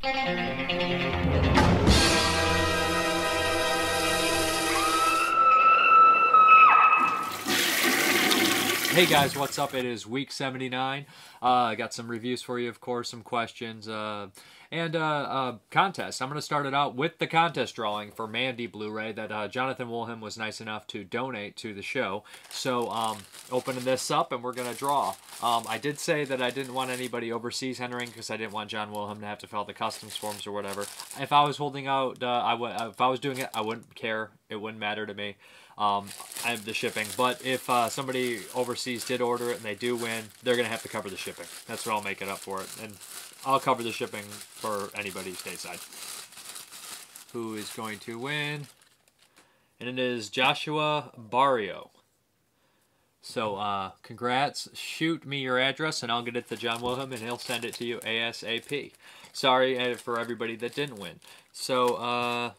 Hey guys, what's up? It is week 79. I got some reviews for you, of course, some questions, and contest. I'm going to start it out with the contest drawing for Mandy Blu-ray that Jonathan Woolham was nice enough to donate to the show. So, opening this up, and we're going to draw. I did say that I didn't want anybody overseas entering because I didn't want John Woolham to have to fill out the customs forms or whatever. If I was holding out, if I was doing it, I wouldn't care. It wouldn't matter to me. I have the shipping, but if somebody overseas did order it and they do win, they're going to have to cover the shipping. That's what I'll make it up for it, and I'll cover the shipping for anybody stateside. Who is going to win? And it is Joshua Barrio. So, congrats. Shoot me your address, and I'll get it to John Woolham, and he'll send it to you ASAP. Sorry for everybody that didn't win. So,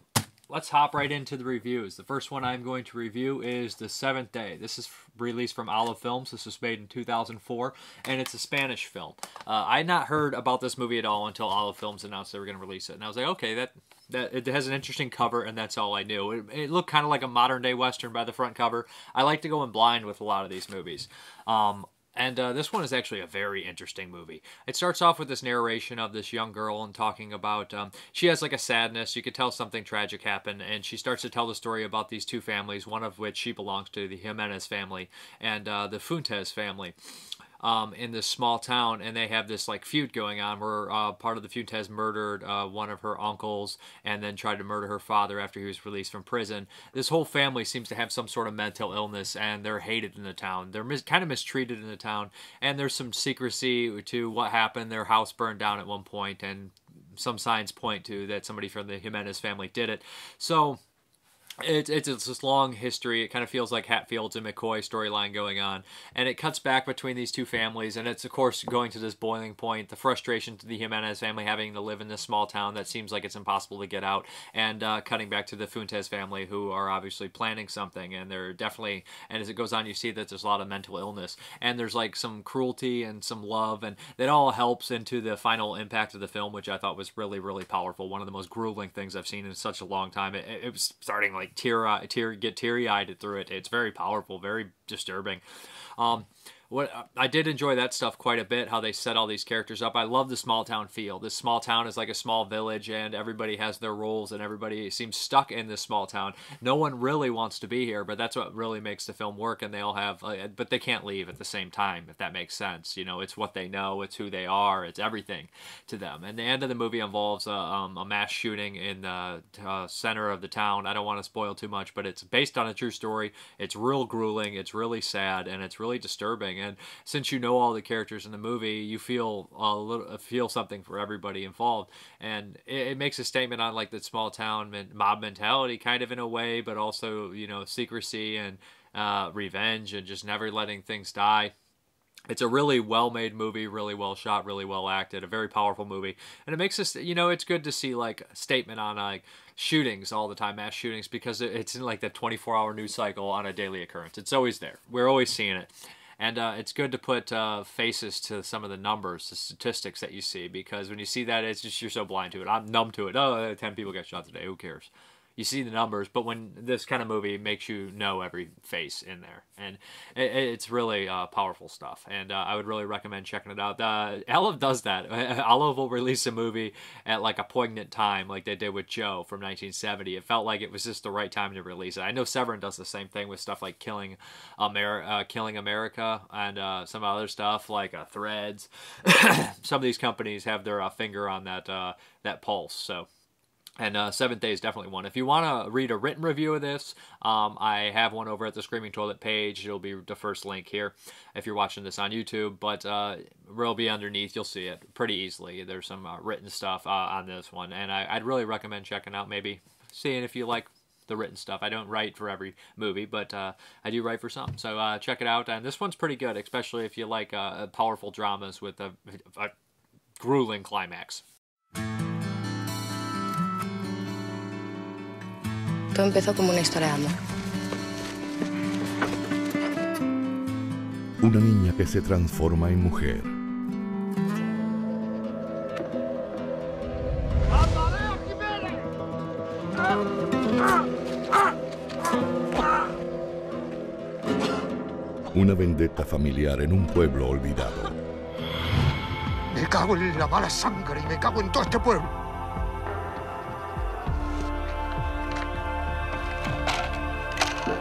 let's hop right into the reviews. The first one I'm going to review is The Seventh Day. This is released from Olive Films. This was made in 2004, and it's a Spanish film. I had not heard about this movie at all until Olive Films announced they were going to release it. And I was like, okay, that it has an interesting cover, and that's all I knew. It looked kind of like a modern-day Western by the front cover. I like to go in blind with a lot of these movies. And this one is actually a very interesting movie. It starts off with this narration of this young girl and talking about, she has like a sadness. You could tell something tragic happened, and she starts to tell the story about these two families, one of which she belongs to, the Jimenez family, and the Fuentes family. In this small town, and they have this like feud going on where part of the Fuentes murdered one of her uncles and then tried to murder her father after he was released from prison. This whole family seems to have some sort of mental illness, and they're hated in the town. They're kind of mistreated in the town, and there's some secrecy to what happened. Their house burned down at one point, and some signs point to that somebody from the Jimenez family did it. So it's this long history. It kind of feels like Hatfield's and McCoy storyline going on, and it cuts back between these two families, and it's of course going to this boiling point, the frustration to the Jimenez family having to live in this small town that seems like it's impossible to get out, and cutting back to the Fuentes family, who are obviously planning something, and they're definitely, and as it goes on you see that there's a lot of mental illness, and there's like some cruelty and some love, and that all helps into the final impact of the film, which I thought was really, really powerful. One of the most grueling things I've seen in such a long time. It was starting like get teary-eyed through it. It's very powerful, very disturbing. What I did enjoy that stuff quite a bit, how they set all these characters up. I love the small town feel. This small town is like a small village, and everybody has their roles, and everybody seems stuck in this small town. No one really wants to be here, but that's what really makes the film work, and they all have, but they can't leave at the same time, if that makes sense. You know, it's what they know, it's who they are, it's everything to them. And the end of the movie involves a mass shooting in the center of the town. I don't want to spoil too much, but it's based on a true story. It's real grueling, it's really sad, and it's really disturbing. And since you know all the characters in the movie, you feel something for everybody involved, and it makes a statement on like the small town mob mentality, kind of in a way, but also, you know, secrecy and revenge and just never letting things die. It's a really well-made movie, really well shot, really well acted, a very powerful movie. And it makes us, you know, it's good to see like a statement on like shootings all the time, mass shootings, because it's in like the 24-hour news cycle on a daily occurrence. It's always there. We're always seeing it. And it's good to put faces to some of the numbers, the statistics that you see, because when you see that, it's just, you're so blind to it. I'm numb to it. Oh, 10 people got shot today. Who cares? You see the numbers, but when this kind of movie makes you know every face in there, and it's really powerful stuff, and I would really recommend checking it out. Olive does that. Olive will release a movie at like a poignant time, like they did with Joe from 1970. It felt like it was just the right time to release it. I know Severin does the same thing with stuff like Killing America, and some other stuff like Threads. Some of these companies have their finger on that pulse, so. And Seventh Day is definitely one. If you want to read a written review of this, I have one over at the Screaming Toilet page. It'll be the first link here if you're watching this on YouTube. But it'll be underneath. You'll see it pretty easily. There's some written stuff on this one. And I'd really recommend checking out, maybe seeing if you like the written stuff. I don't write for every movie, but I do write for some. So check it out. And this one's pretty good, especially if you like powerful dramas with a grueling climax. Todo empezó como una historia de amor. Una niña que se transforma en mujer. Una vendetta familiar en un pueblo olvidado. Me cago en la mala sangre y me cago en todo este pueblo.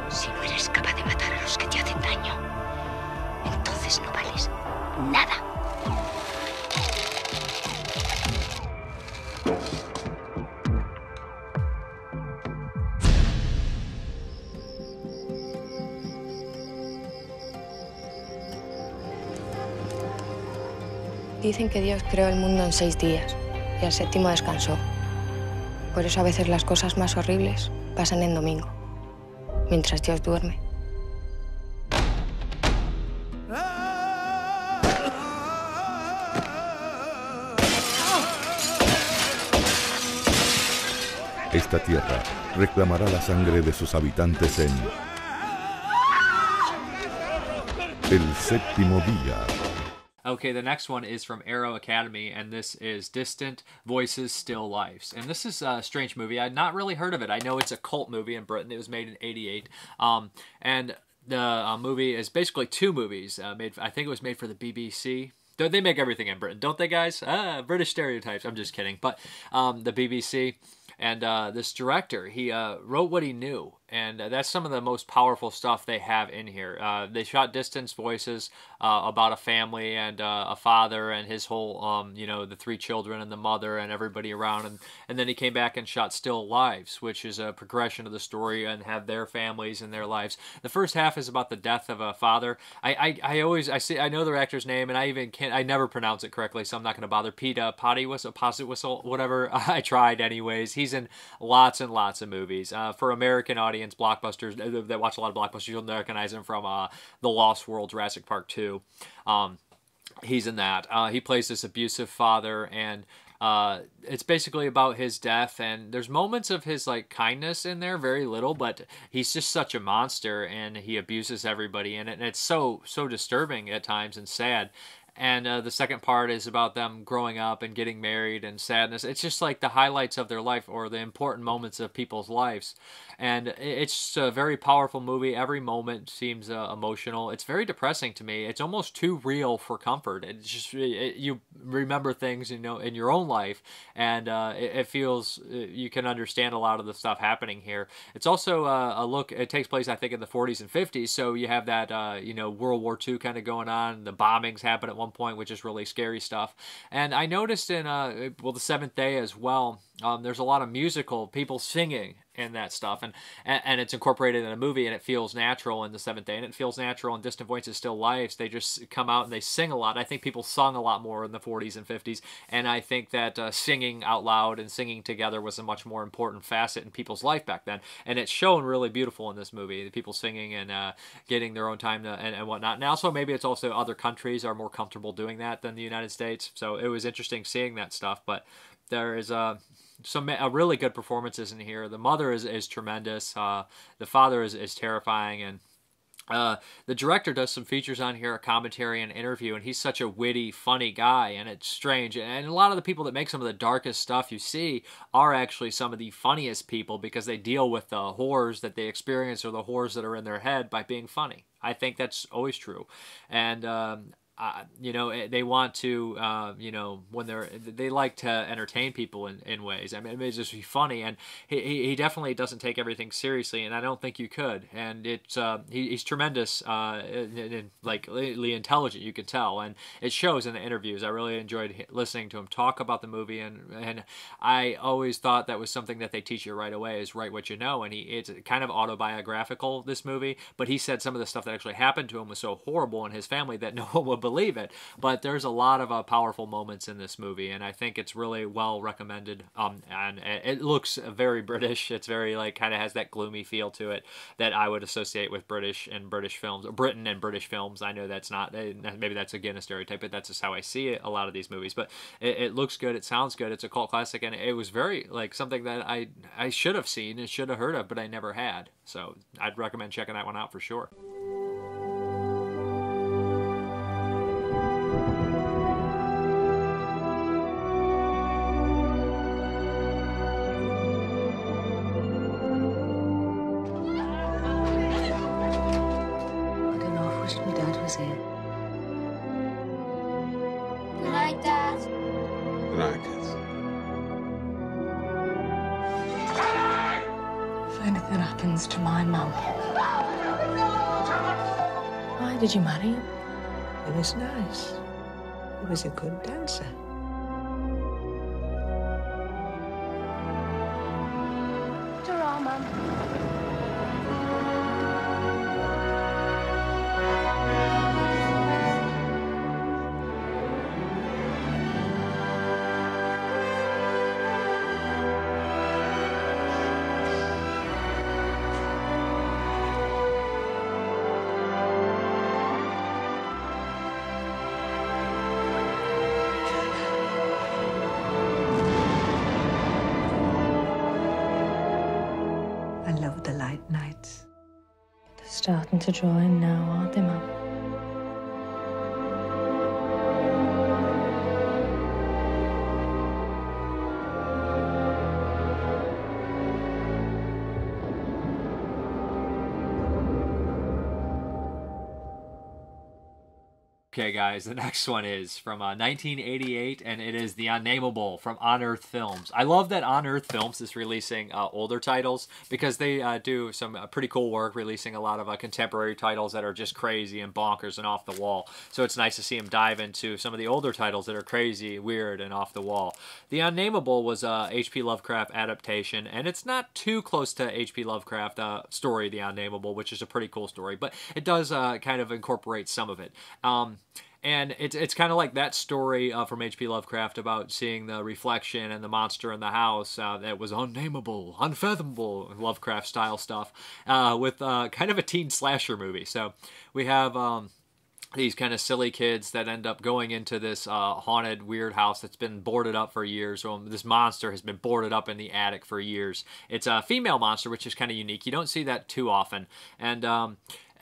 Si no eres capaz de matar a los que te hacen daño, entonces no vales nada. Dicen que Dios creó el mundo en 6 días y al 7º descansó. Por eso a veces las cosas más horribles pasan en domingo, mientras Dios duerme. Esta tierra reclamará la sangre de sus habitantes en El Séptimo Día. Okay, the next one is from Arrow Academy, and this is Distant Voices, Still Lives. And this is a strange movie. I'd not really heard of it. I know it's a cult movie in Britain. It was made in '88. And the movie is basically 2 movies. I think it was made for the BBC. They make everything in Britain, don't they, guys? British stereotypes. I'm just kidding. But the BBC. And this director, he wrote what he knew. And that's some of the most powerful stuff they have in here. They shot Distant Voices about a family and a father and his whole, the 3 children and the mother and everybody around. And then he came back and shot Still Lives, which is a progression of the story and have their families and their lives. The first half is about the death of a father. I know their actor's name, and I never pronounce it correctly, so I'm not going to bother. Pete Potty-Whistle, whatever. I tried anyways. He's in lots and lots of movies. For American audience, blockbusters that watch a lot of blockbusters, you'll recognize him from The Lost World, Jurassic Park 2. He's in that. He plays this abusive father, and it's basically about his death, and there's moments of his kindness in there, very little, but he's just such a monster, and he abuses everybody in it, and it's so disturbing at times and sad. And the second part is about them growing up and getting married and sadness. It's just like the highlights of their life or the important moments of people's lives. And it's just a very powerful movie. Every moment seems emotional. It's very depressing to me. It's almost too real for comfort. It's just you remember things, in your own life, and it feels you can understand a lot of the stuff happening here. It's also a look. It takes place, I think, in the 40s and 50s. So you have that World War II kind of going on. The bombings happen at one point, which is really scary stuff. And I noticed in the Seventh Day as well, there's a lot of musical people singing in that stuff, and it's incorporated in a movie, and it feels natural in the Seventh Day, and it feels natural in Distant Voices, Still Lives. They just come out and they sing a lot. I think people sung a lot more in the 40s and 50s, and I think that singing out loud and singing together was a much more important facet in people's life back then, and it's shown really beautiful in this movie, the people singing and getting their own time and whatnot. And also maybe it's also other countries are more comfortable doing that than the United States, so it was interesting seeing that stuff. But there is some really good performances in here. The mother is tremendous. The father is terrifying, and the director does some features on here, a commentary and interview, and he's such a witty, funny guy, and it's strange. And a lot of the people that make some of the darkest stuff you see are actually some of the funniest people, because they deal with the horrors that they experience or the horrors that are in their head by being funny. I think that's always true. And they want to, when they like to entertain people in ways. I mean, it's just be funny, and he definitely doesn't take everything seriously, and I don't think you could. And it's he's tremendous, and really intelligent, you can tell, and it shows in the interviews. I really enjoyed listening to him talk about the movie, and I always thought that was something that they teach you right away, is write what you know. And it's kind of autobiographical, this movie, but he said some of the stuff that actually happened to him was so horrible in his family that no one would believe it. But there's a lot of powerful moments in this movie, and I think it's really well recommended. And it looks very British. It's very kind of has that gloomy feel to it that I would associate with British films, or Britain and British films. I know that's not, maybe that's again a stereotype, but that's just how I see it, a lot of these movies. But it looks good, it sounds good, it's a cult classic, and it was very something that I should have seen and should have heard of, but I never had. So I'd recommend checking that one out for sure. anything happens to my mum. Why did you marry him? It was nice. He was a good dancer. Ta-ra, Mum. I love the light nights. They're starting to draw in now, aren't they, Mum? Okay, guys, the next one is from 1988, and it is The Unnamable from On Earth Films. I love that On Earth Films is releasing older titles because they do some pretty cool work releasing a lot of contemporary titles that are just crazy and bonkers and off the wall. So it's nice to see them dive into some of the older titles that are crazy, weird, and off the wall. The Unnamable was a H.P. Lovecraft adaptation, and it's not too close to H.P. Lovecraft story, The Unnamable, which is a pretty cool story, but it does kind of incorporate some of it. And it's kind of like that story from H.P. Lovecraft about seeing the reflection and the monster in the house that was unnameable, unfathomable, Lovecraft-style stuff, with kind of a teen slasher movie. So we have these kind of silly kids that end up going into this haunted, weird house that's been boarded up for years. So this monster has been boarded up in the attic for years. It's a female monster, which is kind of unique. You don't see that too often.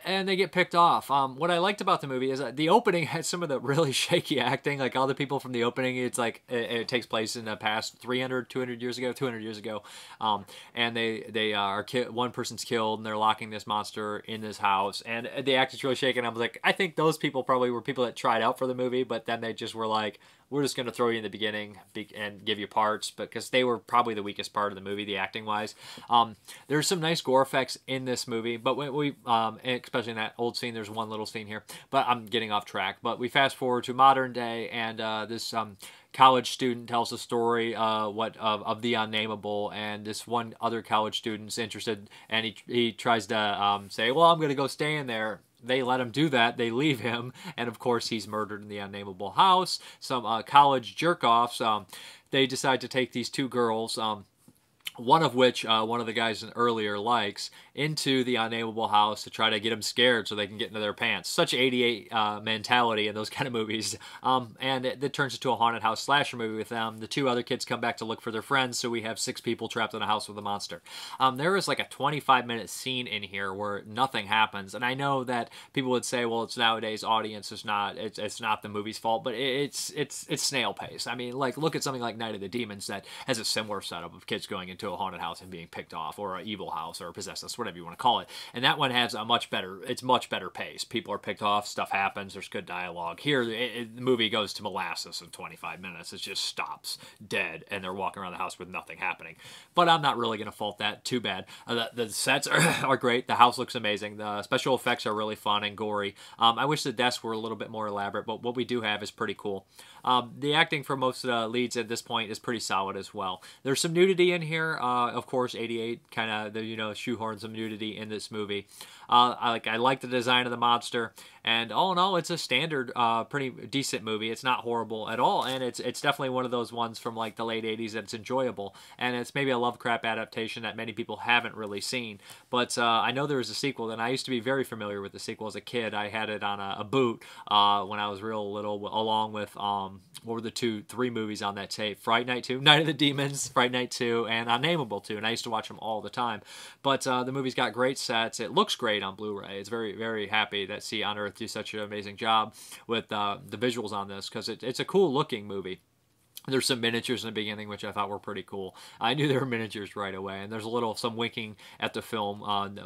And they get picked off. What I liked about the movie is that the opening had some of the really shaky acting. Like all the people from the opening, it's like it takes place in the past 200 years ago. And they are one person's killed, and they're locking this monster in this house. And the acting's really shaky. And I was like, I think those people probably were people that tried out for the movie, but then they just were like, we're just going to throw you in the beginning and give you parts, because they were probably the weakest part of the movie, the acting-wise. There's some nice gore effects in this movie, but especially in that old scene, there's one little scene here, but I'm getting off track. But we fast forward to modern day, and this college student tells the story of the Unnamable, and this one other college student's interested, and he tries to say, well, I'm going to go stay in there. They let him do that. They leave him, and of course he's murdered in the Unnamable house. Some college jerk-offs, they decide to take these two girls, one of which one of the guys earlier likes, into the Unnamable house to try to get them scared so they can get into their pants. Such 88 mentality in those kind of movies. And it turns into a haunted house slasher movie with them. The two other kids come back to look for their friends, so we have 6 people trapped in a house with a monster. There is like a 25-minute scene in here where nothing happens. And I know that people would say, well, it's nowadays audience, it's not the movie's fault, but it's snail pace. I mean, like, look at something like Night of the Demons that has a similar setup of kids going into a haunted house and being picked off, or an evil house, or a possessed house, whatever you want to call it. And that one has much better pace. People are picked off, stuff happens, there's good dialogue. Here, the movie goes to molasses in 25 minutes. It just stops dead, and they're walking around the house with nothing happening. But I'm not really going to fault that too bad. The sets are great. The house looks amazing. The special effects are really fun and gory. I wish the deaths were a little bit more elaborate, but what we do have is pretty cool. The acting for most of the leads at this point is pretty solid as well. There's some nudity in here. Of course, 88 kind of shoehorns some nudity in this movie. I like the design of the monster, and all in all, it's a standard, pretty decent movie. It's not horrible at all, and it's definitely one of those ones from like the late 80s that's enjoyable, and it's maybe a Lovecraft adaptation that many people haven't really seen. But I know there was a sequel, and I used to be very familiar with the sequel as a kid. I had it on a boot when I was real little, along with what were the 3 movies on that tape? Fright Night 2, Night of the Demons, Fright Night 2, and Unnamable 2, and I used to watch them all the time. But the movie's got great sets. It looks great on Blu-ray. It's very, very happy that On Earth do such an amazing job with the visuals on this, because it's a cool looking movie. There's some miniatures in the beginning, which I thought were pretty cool. I knew they were miniatures right away, and there's some winking at the film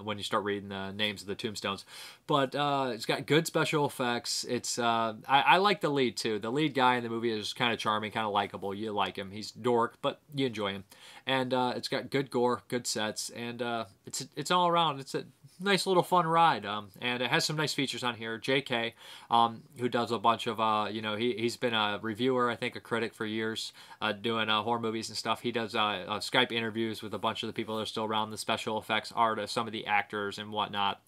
when you start reading the names of the tombstones. But it's got good special effects. It's I like the lead too. The lead guy in the movie is kind of charming, kind of likable. You like him. He's dork, but you enjoy him. And it's got good gore, good sets, and it's all around. It's a nice little fun ride, and it has some nice features on here. JK, who does a bunch of he's been a reviewer, I think a critic for years, doing horror movies and stuff. He does Skype interviews with a bunch of the people that are still around, the special effects artists, some of the actors and whatnot.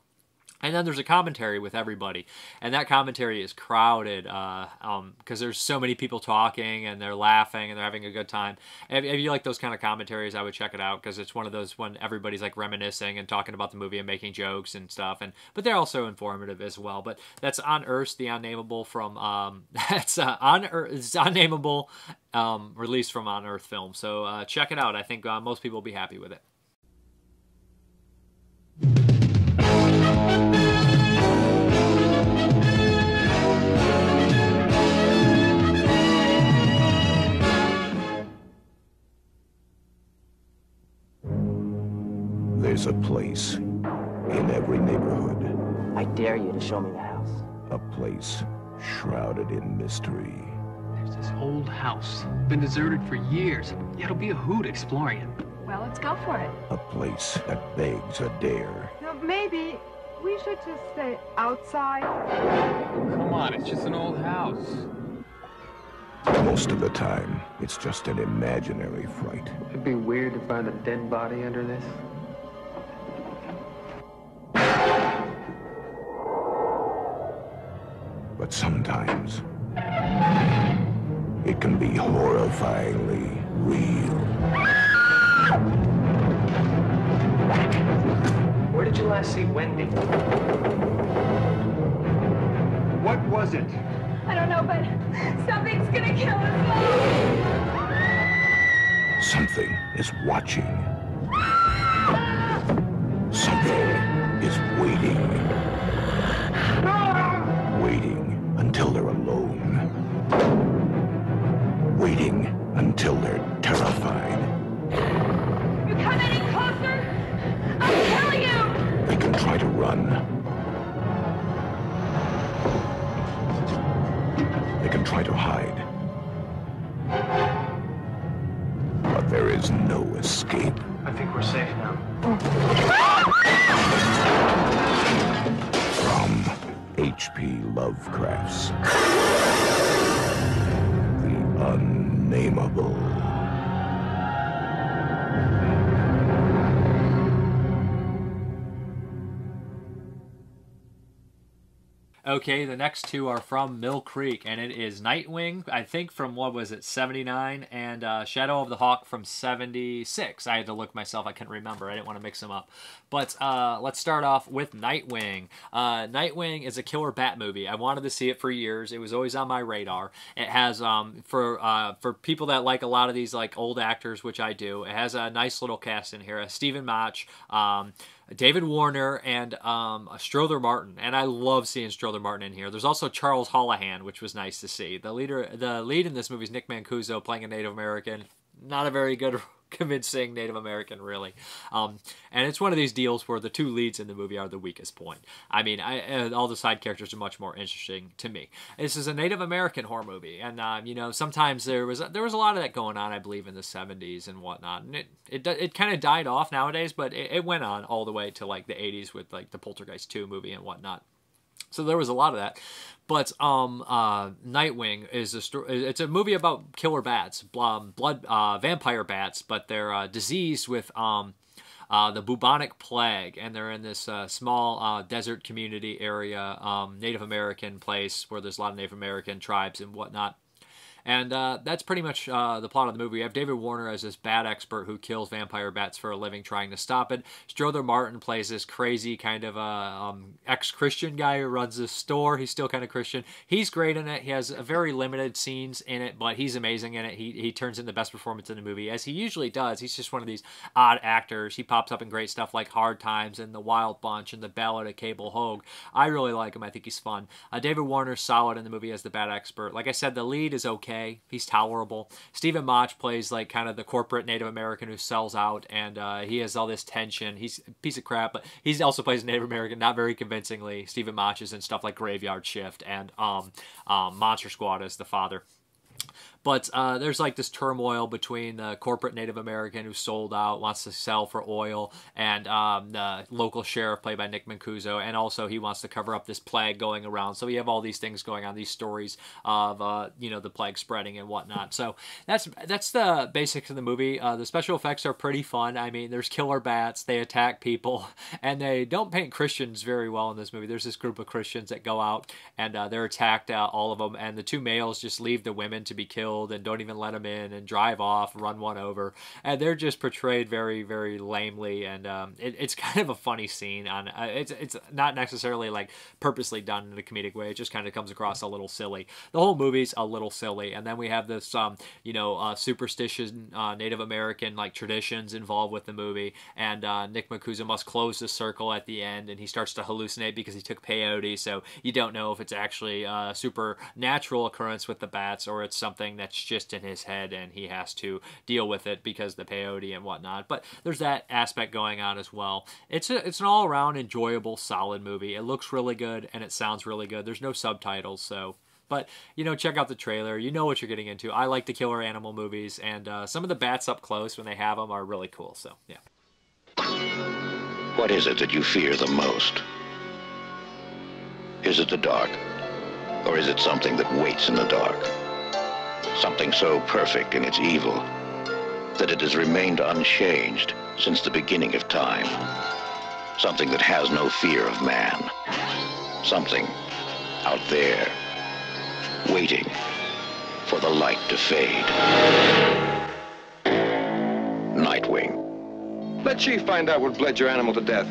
And then there's a commentary with everybody, and that commentary is crowded because there's so many people talking and they're laughing and they're having a good time. If you like those kind of commentaries, I would check it out, because it's one of those when everybody's like reminiscing and talking about the movie and making jokes and stuff. But they're also informative as well. But that's Unearthed, the Unnamable from that's Unnamable, released from Unearthed Film. So check it out. I think most people will be happy with it. There's a place in every neighborhood. I dare you to show me the house. A place shrouded in mystery. There's this old house. Been deserted for years. Yeah, it'll be a hoot exploring it. Well, let's go for it. A place that begs a dare. No, maybe we should just stay outside. Come on, it's just an old house. Most of the time, it's just an imaginary fright. It'd be weird to find a dead body under this. But sometimes, it can be horrifyingly real. Where did you last see Wendy? What was it? I don't know, but something's gonna kill us all. Something is watching. Something is waiting. Waiting until they're alone. Waiting until they're terrified. You come any closer, I'll kill you! They can try to run. They can try to hide. But there is no escape. I think we're safe now. From H.P. Lovecraft's The Unnamable. Okay, the next two are from Mill Creek, and it is Nightwing, I think from, what was it, 79, and Shadow of the Hawk from 76. I had to look myself, I couldn't remember, I didn't want to mix them up. But let's start off with Nightwing. Nightwing is a killer bat movie. I wanted to see it for years. It was always on my radar. It has, for people that like a lot of these like old actors, which I do, it has a nice little cast in here. Stephen Mach, David Warner, and Strother Martin, and I love seeing Strother Martin in here. There's also Charles Holohan, which was nice to see. The lead in this movie is Nick Mancuso playing a Native American. Not a very good, convincing Native American, really. And it's one of these deals where the two leads in the movie are the weakest point. I mean, all the side characters are much more interesting to me. This is a Native American horror movie, and you know, sometimes there was a lot of that going on, I believe, in the 70s and whatnot. And it kind of died off nowadays, but it went on all the way to like the 80s with like the Poltergeist 2 movie and whatnot. So there was a lot of that. But Nightwing is it's a movie about killer bats, vampire bats, but they're diseased with the bubonic plague, and they're in this small desert community area, Native American place where there's a lot of Native American tribes and whatnot. And that's pretty much the plot of the movie. We have David Warner as this bat expert who kills vampire bats for a living, trying to stop it. Strother Martin plays this crazy kind of ex-Christian guy who runs this store. He's still kind of Christian. He's great in it. He has very limited scenes in it, but he's amazing in it. He turns in the best performance in the movie, as he usually does. He's just one of these odd actors. He pops up in great stuff like Hard Times and The Wild Bunch and The Ballad of Cable Hogue. I really like him. I think he's fun. David Warner's solid in the movie as the bat expert. Like I said, the lead is okay. okay. He's tolerable. Stephen Mach plays like kind of the corporate Native American who sells out, and he has all this tension. He's a piece of crap, but he also plays Native American, not very convincingly. Stephen Mach is in stuff like Graveyard Shift and Monster Squad as the father. But there's like this turmoil between the corporate Native American who sold out, wants to sell for oil, and the local sheriff played by Nick Mancuso, and also he wants to cover up this plague going around. So we have all these things going on, these stories of the plague spreading and whatnot. So that's the basics of the movie. The special effects are pretty fun. I mean, there's killer bats, they attack people, and they don't paint Christians very well in this movie. There's this group of Christians that go out and they're attacked, all of them, and the two males just leave the women to be killed and don't even let them in and drive off, run one over, and they're just portrayed very, very lamely, and it's kind of a funny scene. It's not necessarily like purposely done in a comedic way. It just kind of comes across a little silly. The whole movie's a little silly, and then we have this superstition Native American like traditions involved with the movie, and Nick Mancuso must close the circle at the end, and he starts to hallucinate because he took peyote, so you don't know if it's actually a supernatural occurrence with the bats or it's something that's just in his head and he has to deal with it because the peyote and whatnot. But there's that aspect going on as well. It's an all-around enjoyable, solid movie. It looks really good and it sounds really good. There's no subtitles, so... But, check out the trailer. You know what you're getting into. I like the killer animal movies, and some of the bats up close when they have them are really cool, so, yeah. What is it that you fear the most? Is it the dark? Or is it something that waits in the dark? Something so perfect in its evil that it has remained unchanged since the beginning of time. Something that has no fear of man. Something out there, waiting for the light to fade. Nightwing. Let Chief find out what bled your animal to death.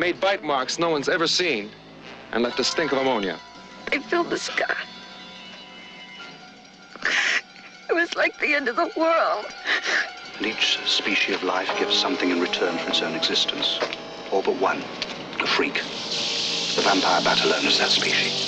Made bite marks no one's ever seen, and left a stink of ammonia. I filled the sky. It was like the end of the world. And each species of life gives something in return for its own existence. All but one, a freak. The vampire bat alone is that species.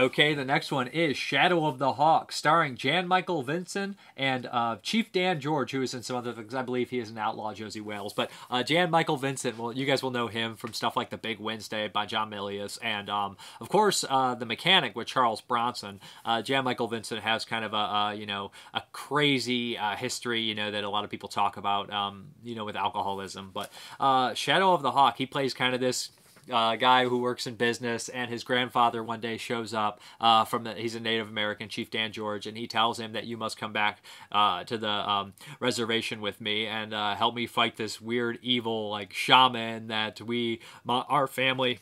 Okay, the next one is Shadow of the Hawk, starring Jan Michael Vincent and Chief Dan George, who is in some other things. I believe he is an outlaw, Josie Wales. But Jan Michael Vincent, well, you guys will know him from stuff like The Big Wednesday by John Milius, and of course, The Mechanic with Charles Bronson. Jan Michael Vincent has kind of a crazy history, that a lot of people talk about, with alcoholism. But Shadow of the Hawk, he plays kind of this guy who works in business, and his grandfather one day shows up he's a Native American, Chief Dan George, and he tells him that you must come back to the reservation with me and help me fight this weird evil like shaman that our family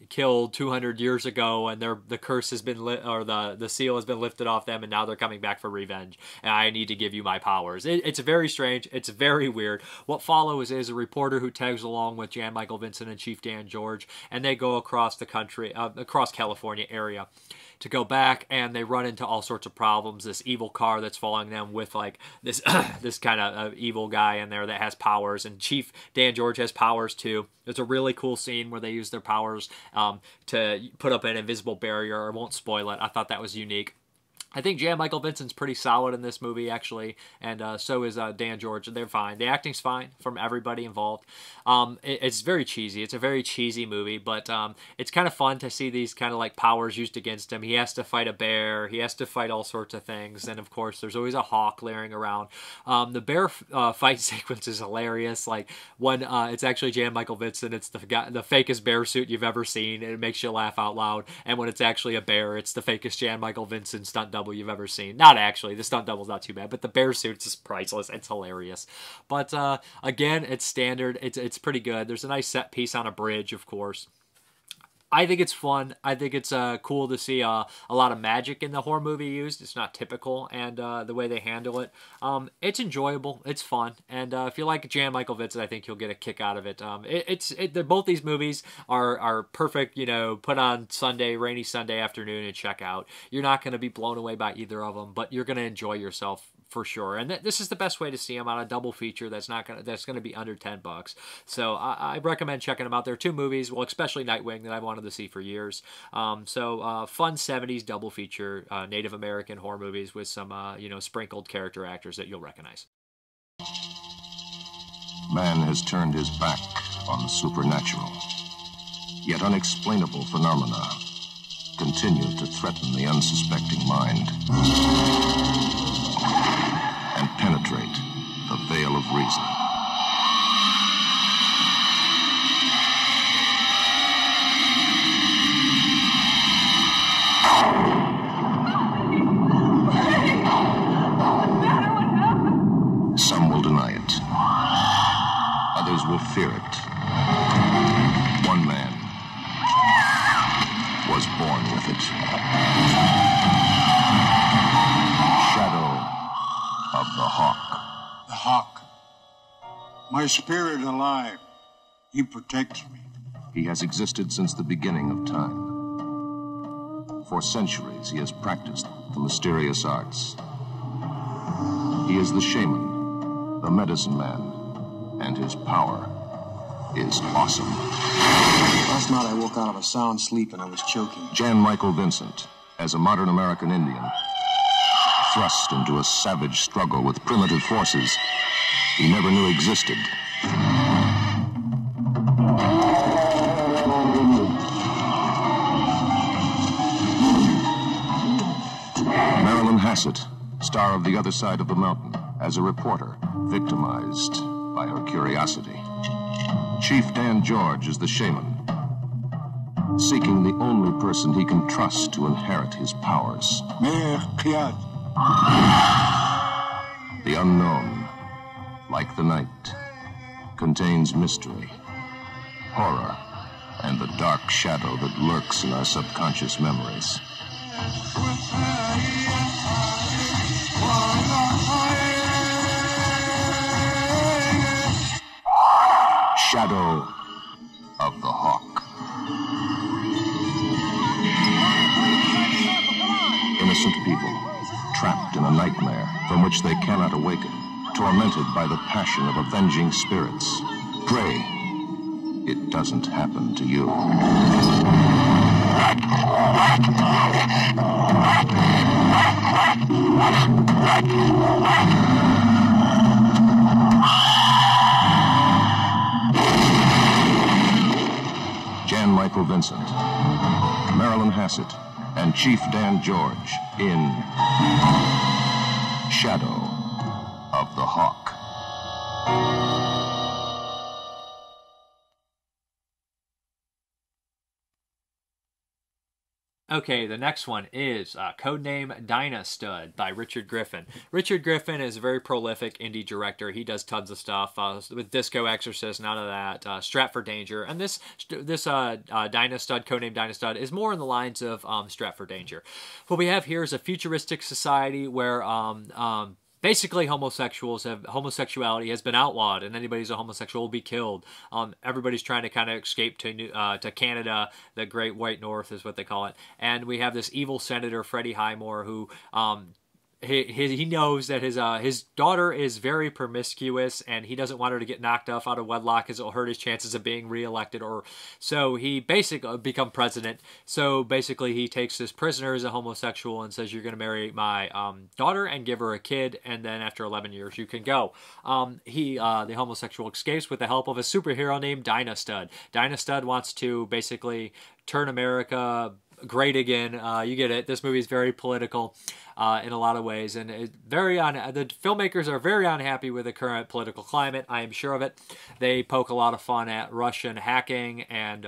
killed 200 years ago, and the curse has been the seal has been lifted off them, and now they're coming back for revenge, and I need to give you my powers. It's very strange. It's very weird. What follows is a reporter who tags along with Jan Michael Vincent and Chief Dan George, and they go across the country, across California area, to go back, and they run into all sorts of problems. This evil car that's following them with like this this kind of evil guy in there that has powers, and Chief Dan George has powers too. There's a really cool scene where they use their powers to put up an invisible barrier. I won't spoil it. I thought that was unique. I think Jan Michael Vincent's pretty solid in this movie, actually, and so is Dan George. They're fine. The acting's fine from everybody involved. It's very cheesy. It's a very cheesy movie, but it's kind of fun to see these kind of like powers used against him. He has to fight a bear. He has to fight all sorts of things, and of course, there's always a hawk layering around. The bear fight sequence is hilarious. Like when it's actually Jan Michael Vincent, it's the fakest bear suit you've ever seen. It makes you laugh out loud. And when it's actually a bear, it's the fakest Jan Michael Vincent stunt double double you've ever seen. Not actually, the stunt double's not too bad, but the bear suits is priceless. It's hilarious. But again, it's standard. It's pretty good. There's a nice set piece on a bridge, of course. I think it's fun. I think it's cool to see a lot of magic in the horror movie used. It's not typical, and the way they handle it. It's enjoyable. It's fun. And if you like Jan Michael Vincent, I think you'll get a kick out of it. Both these movies are perfect, you know, put on Sunday, rainy Sunday afternoon and check out. You're not going to be blown away by either of them, but you're going to enjoy yourself for sure. And this is the best way to see them on a double feature that's gonna be under $10. So I recommend checking them out. There are two movies, well, especially Nightwing, that I wanted to see for years. Fun 70s double feature, Native American horror movies with some you know, sprinkled character actors that you'll recognize. Man has turned his back on the supernatural, yet unexplainable phenomena continue to threaten the unsuspecting mind and penetrate the veil of reason. Some will deny it. Others will fear it. One man was born with it. Shadow of the Hawk. The Hawk. My spirit alive. He protects me. He has existed since the beginning of time. For centuries, he has practiced the mysterious arts. He is the shaman, the medicine man, and his power is awesome. Last night I woke out of a sound sleep and I was choking. Jan Michael Vincent, as a modern American Indian, thrust into a savage struggle with primitive forces he never knew existed. Marilyn Hassett, star of The Other Side of the Mountain, as a reporter, victimized by her curiosity. Chief Dan George is the shaman, seeking the only person he can trust to inherit his powers. Mrparka. The unknown, like the night, contains mystery, horror, and the dark shadow that lurks in our subconscious memories. Shadow of the Hawk. Innocent people, trapped in a nightmare from which they cannot awaken, tormented by the passion of avenging spirits. Pray it doesn't happen to you. Jan Michael Vincent, Marilyn Hassett, and Chief Dan George in Shadow of the Hawk. Okay, the next one is codename Dynastud by Richard Griffin. Richard Griffin is a very prolific indie director. He does tons of stuff with Disco Exorcist, none of that, Stratford Danger. And this Dynastud, codename Dynastud, is more in the lines of Stratford Danger. What we have here is a futuristic society where basically homosexuality has been outlawed, and anybody who's a homosexual will be killed. Everybody's trying to kind of escape to Canada, the Great White North is what they call it. And we have this evil senator, Freddie Highmore, who he knows that his daughter is very promiscuous, and he doesn't want her to get knocked off out of wedlock because it'll hurt his chances of being reelected. So he basically become president. So basically he takes this prisoner as a homosexual and says, you're going to marry my daughter and give her a kid, and then after 11 years you can go. The homosexual escapes with the help of a superhero named Dynastud. Dynastud wants to basically turn America great again. You get it. This movie is very political in a lot of ways, and the filmmakers are very unhappy with the current political climate. I am sure of it. They poke a lot of fun at Russian hacking and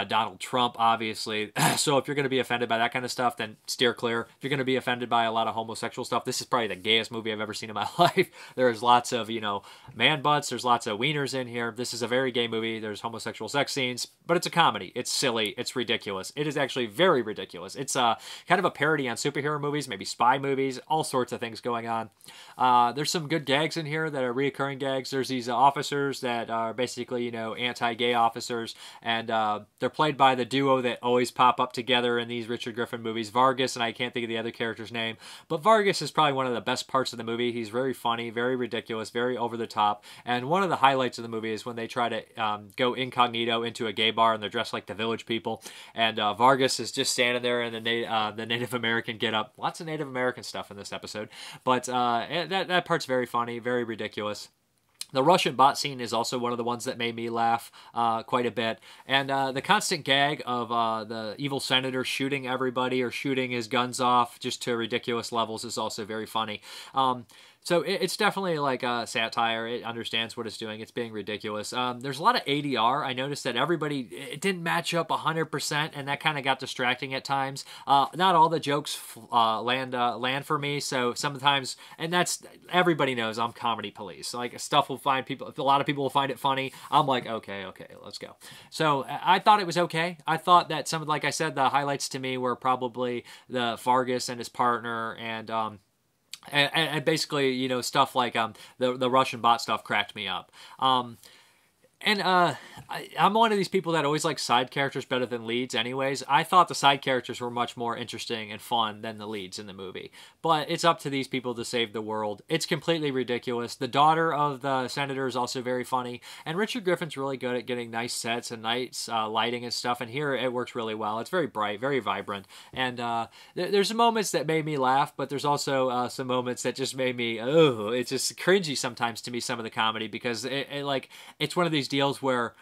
Donald Trump, obviously. So if you're going to be offended by that kind of stuff, then steer clear. If you're going to be offended by a lot of homosexual stuff, this is probably the gayest movie I've ever seen in my life. There's lots of, man butts. There's lots of wieners in here. This is a very gay movie. There's homosexual sex scenes, but it's a comedy. It's silly. It's ridiculous. It is actually very ridiculous. It's kind of a parody on superhero movies, maybe spy movies, all sorts of things going on. There's some good gags in here that are reoccurring gags. There's these officers that are basically, anti-gay officers, and they're played by the duo that always pop up together in these Richard Griffin movies, Vargas, and I can't think of the other character's name, but Vargas is probably one of the best parts of the movie. He's very funny, very ridiculous, very over the top, and one of the highlights of the movie is when they try to go incognito into a gay bar, and they're dressed like the Village People, and Vargas is just standing there in the Native American getup. Lots of Native American stuff in this episode, but that part's very funny, very ridiculous. The Russian bot scene is also one of the ones that made me laugh quite a bit. And the constant gag of the evil senator shooting everybody or shooting his guns off just to ridiculous levels is also very funny. So it's definitely like a satire. It understands what it's doing. It's being ridiculous. There's a lot of ADR. I noticed that it didn't match up 100%, and that kind of got distracting at times. Not all the jokes land for me, so sometimes, and that's, everybody knows I'm comedy police. Like, stuff will find people, a lot of people will find it funny. I'm like, okay, let's go. So I thought it was okay. I thought that like I said, the highlights to me were probably the Vargas and his partner, and basically, stuff like the Russian bot stuff cracked me up. I'm one of these people that always like side characters better than leads anyways. I thought the side characters were much more interesting and fun than the leads in the movie. But it's up to these people to save the world. It's completely ridiculous. The daughter of the senator is also very funny. And Richard Griffin's really good at getting nice sets and nice lighting and stuff. And here it works really well. It's very bright, very vibrant. And there's some moments that made me laugh, but there's also some moments that just made me, it's just cringy sometimes to me, some of the comedy, because it's one of these deals where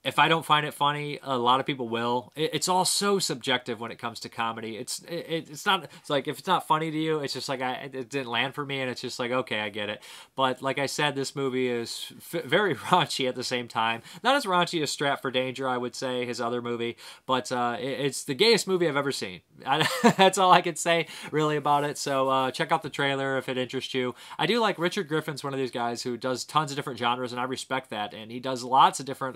if I don't find it funny, a lot of people will. It's all so subjective when it comes to comedy. It's like, if it's not funny to you, it's just like, it didn't land for me, and it's just like, okay, I get it. But like I said, this movie is very raunchy at the same time. Not as raunchy as Strapped for Danger, I would say, his other movie, but it's the gayest movie I've ever seen. That's all I can say really about it. So check out the trailer if it interests you. I do like Richard Griffin's one of these guys who does tons of different genres, and I respect that. And he does lots of different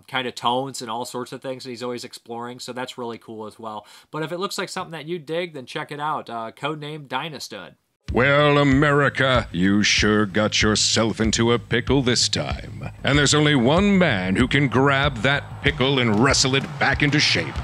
kind of tones and all sorts of things, and he's always exploring, so that's really cool as well. But if it looks like something that you dig, then check it out. Codename Dynastud. Well, America, you sure got yourself into a pickle this time. And there's only one man who can grab that pickle and wrestle it back into shape.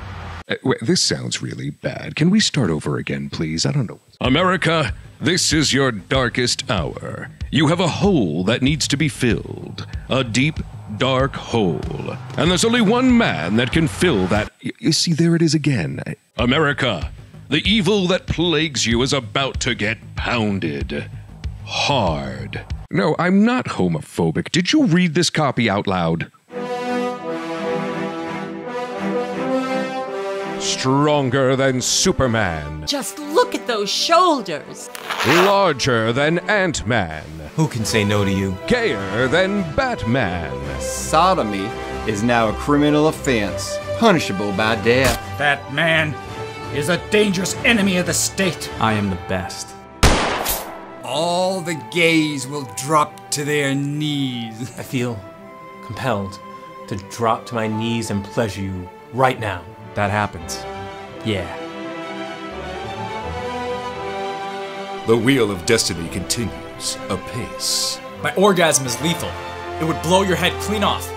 This sounds really bad. Can we start over again, please? I don't know. America, this is your darkest hour. You have a hole that needs to be filled. A deep, dark hole. And there's only one man that can fill that. You see, there it is again. America, the evil that plagues you is about to get pounded. Hard. No, I'm not homophobic. Did you read this copy out loud? Stronger than Superman. Just look at those shoulders. Larger than Ant-Man. Who can say no to you? Gayer than Batman. Sodomy is now a criminal offense, punishable by death. That man is a dangerous enemy of the state. I am the best. All the gays will drop to their knees. I feel compelled to drop to my knees and pleasure you right now. That happens. Yeah. The wheel of destiny continues apace. My orgasm is lethal. It would blow your head clean off.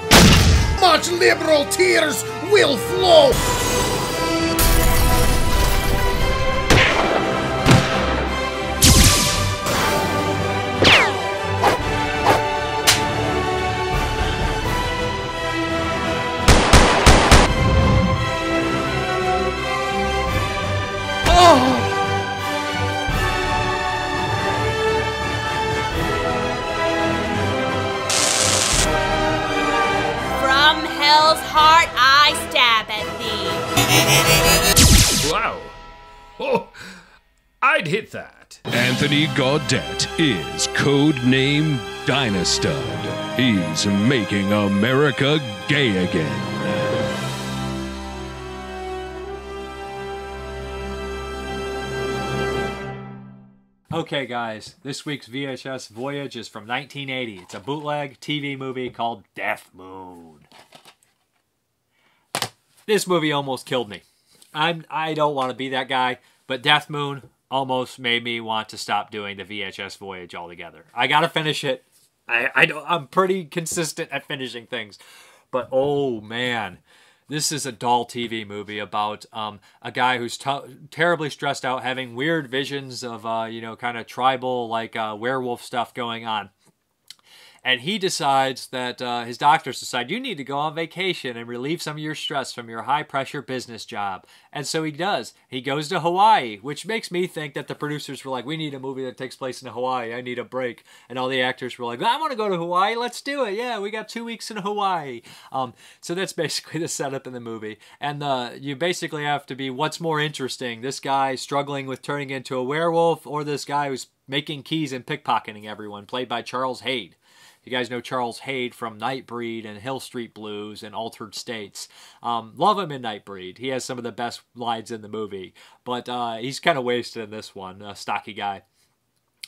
Much liberal tears will flow. From hell's heart, I stab at thee. Wow. Oh, I'd hit that. Anthony Gaudette is codename Dynastud. He's making America gay again. Okay, guys, this week's VHS Voyage is from 1980. It's a bootleg TV movie called Death Moon. This movie almost killed me. I don't want to be that guy, but Death Moon almost made me want to stop doing the VHS Voyage altogether. I gotta finish it. I'm pretty consistent at finishing things, but oh man. This is a dull TV movie about a guy who's terribly stressed out, having weird visions of, kind of tribal, werewolf stuff going on. And he decides that his doctors decide, you need to go on vacation and relieve some of your stress from your high-pressure business job. And so he does. He goes to Hawaii, which makes me think that the producers were like, we need a movie that takes place in Hawaii. I need a break. And all the actors were like, I want to go to Hawaii. Let's do it. Yeah, we got 2 weeks in Hawaii. So that's basically the setup in the movie. And you basically have to be, what's more interesting? This guy struggling with turning into a werewolf, or this guy who's making keys and pickpocketing everyone, played by Charles Hayde. You guys know Charles Hayde from Nightbreed and Hill Street Blues and Altered States. Love him in Nightbreed. He has some of the best lines in the movie. But he's kind of wasted in this one, a stocky guy.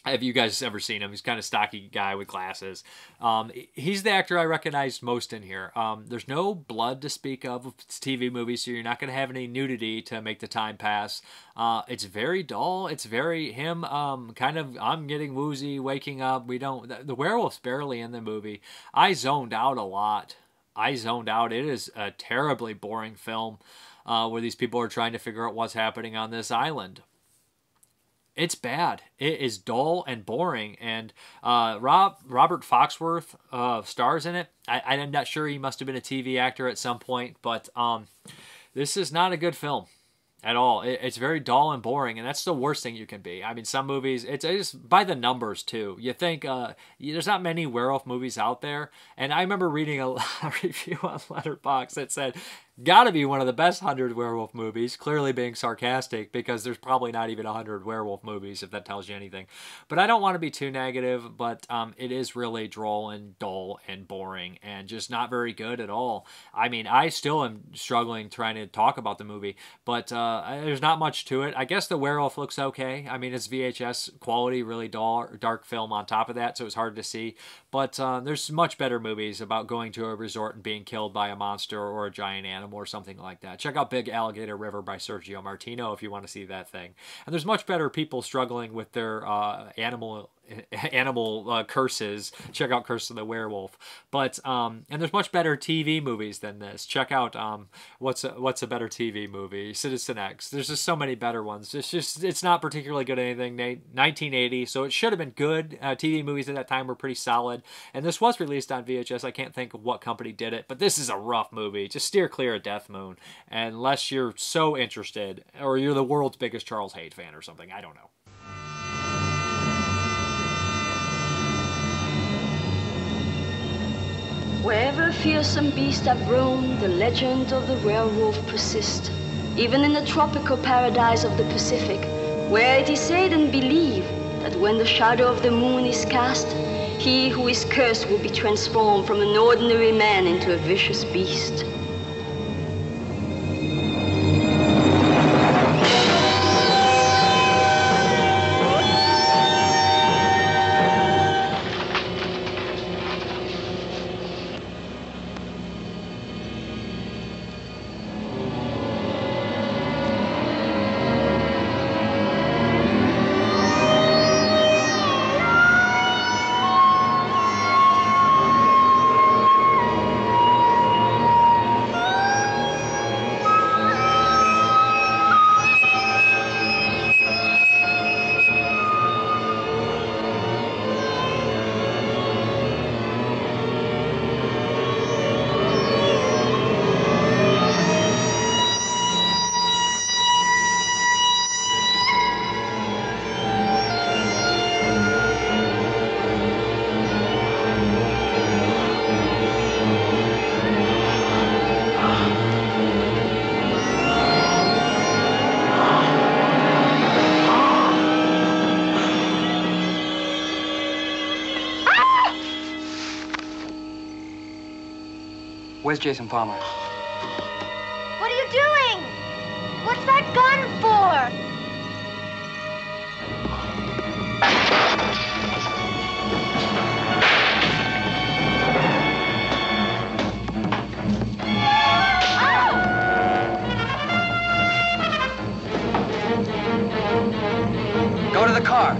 Have you guys ever seen him? He's kind of stocky guy with glasses. He's the actor I recognized most in here. There's no blood to speak of. It's a TV movie, so you're not going to have any nudity to make the time pass. It's very dull. It's very him, I'm getting woozy, waking up. The werewolf's barely in the movie. I zoned out a lot. It is a terribly boring film where these people are trying to figure out what's happening on this island. It's bad. It is dull and boring. And Robert Foxworth stars in it. I'm not sure, he must have been a TV actor at some point, but this is not a good film at all. It's very dull and boring, and that's the worst thing you can be. I mean, some movies, it's by the numbers too. You think there's not many werewolf movies out there, and I remember reading a review on Letterboxd that said, gotta be one of the best 100 werewolf movies, clearly being sarcastic because there's probably not even 100 werewolf movies, if that tells you anything. But I don't want to be too negative, but it is really droll and dull and boring and just not very good at all. I mean, I still am struggling trying to talk about the movie, but there's not much to it. I guess the werewolf looks okay. I mean, it's VHS quality, really dark film on top of that, so it's hard to see. But there's much better movies about going to a resort and being killed by a monster or a giant animal or something like that. Check out Big Alligator River by Sergio Martino if you want to see that thing. And there's much better people struggling with their animal curses. Check out Curse of the Werewolf. But and there's much better TV movies than this. Check out what's a better TV movie? Citizen X. There's just so many better ones. It's not particularly good at anything. 1980, so it should have been good. TV movies at that time were pretty solid. And this was released on VHS. I can't think of what company did it, but this is a rough movie. Just steer clear of Death Moon unless you're so interested, or you're the world's biggest Charles Hayde fan or something. I don't know. Wherever fearsome beasts have roamed, the legend of the werewolf persists. Even in the tropical paradise of the Pacific, where it is said and believed that when the shadow of the moon is cast, he who is cursed will be transformed from an ordinary man into a vicious beast. Where's Jason Palmer? What are you doing? What's that gun for? Go to the car.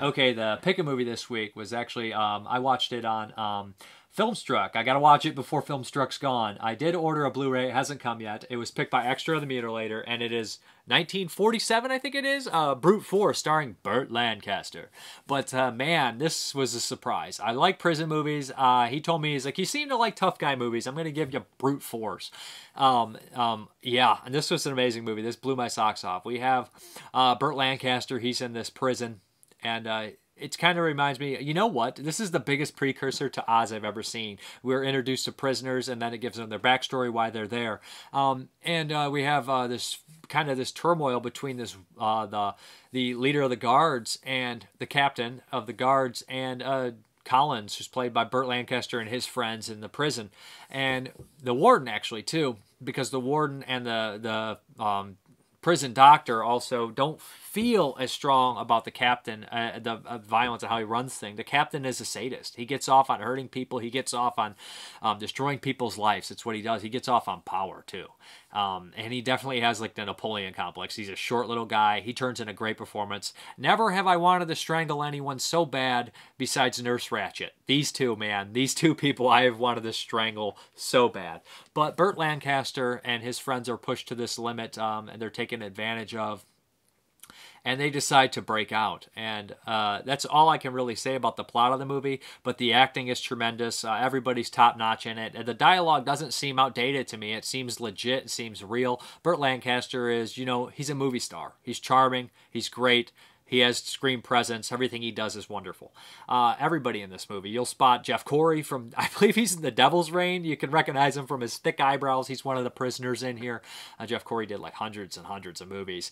Okay, the pick a movie this week was actually, I watched it on Filmstruck. I got to watch it before Filmstruck's gone. I did order a Blu-ray. It hasn't come yet. It was picked by Extra the Mutilator, and it is 1947, I think it is, Brute Force, starring Burt Lancaster. But, man, this was a surprise. I like prison movies. He told me, he's like, you seem to like tough guy movies. I'm going to give you Brute Force. Yeah, and this was an amazing movie. This blew my socks off. We have Burt Lancaster. He's in this prison. And it kind of reminds me, you know what? This is the biggest precursor to Oz I've ever seen. We're introduced to prisoners, and then it gives them their backstory, why they're there. We have this turmoil between this the leader of the guards and the captain of the guards and Collins, who's played by Burt Lancaster, and his friends in the prison, and the warden actually too, because the warden and the prison doctor also don't feel as strong about the captain, the violence and how he runs things. The captain is a sadist. He gets off on hurting people. He gets off on destroying people's lives. It's what he does. He gets off on power too. And he definitely has like the Napoleon complex. He's a short little guy. He turns in a great performance. Never have I wanted to strangle anyone so bad besides Nurse Ratched. These two, man. These two people I have wanted to strangle so bad. But Burt Lancaster and his friends are pushed to this limit, and they're taken advantage of. And they decide to break out. And that's all I can really say about the plot of the movie. But the acting is tremendous. Everybody's top-notch in it. And the dialogue doesn't seem outdated to me. It seems legit. It seems real. Burt Lancaster is, he's a movie star. He's charming. He's great. He has screen presence. Everything he does is wonderful. Everybody in this movie. You'll spot Jeff Corey from, I believe he's in The Devil's Reign. You can recognize him from his thick eyebrows. He's one of the prisoners in here. Jeff Corey did like hundreds and hundreds of movies.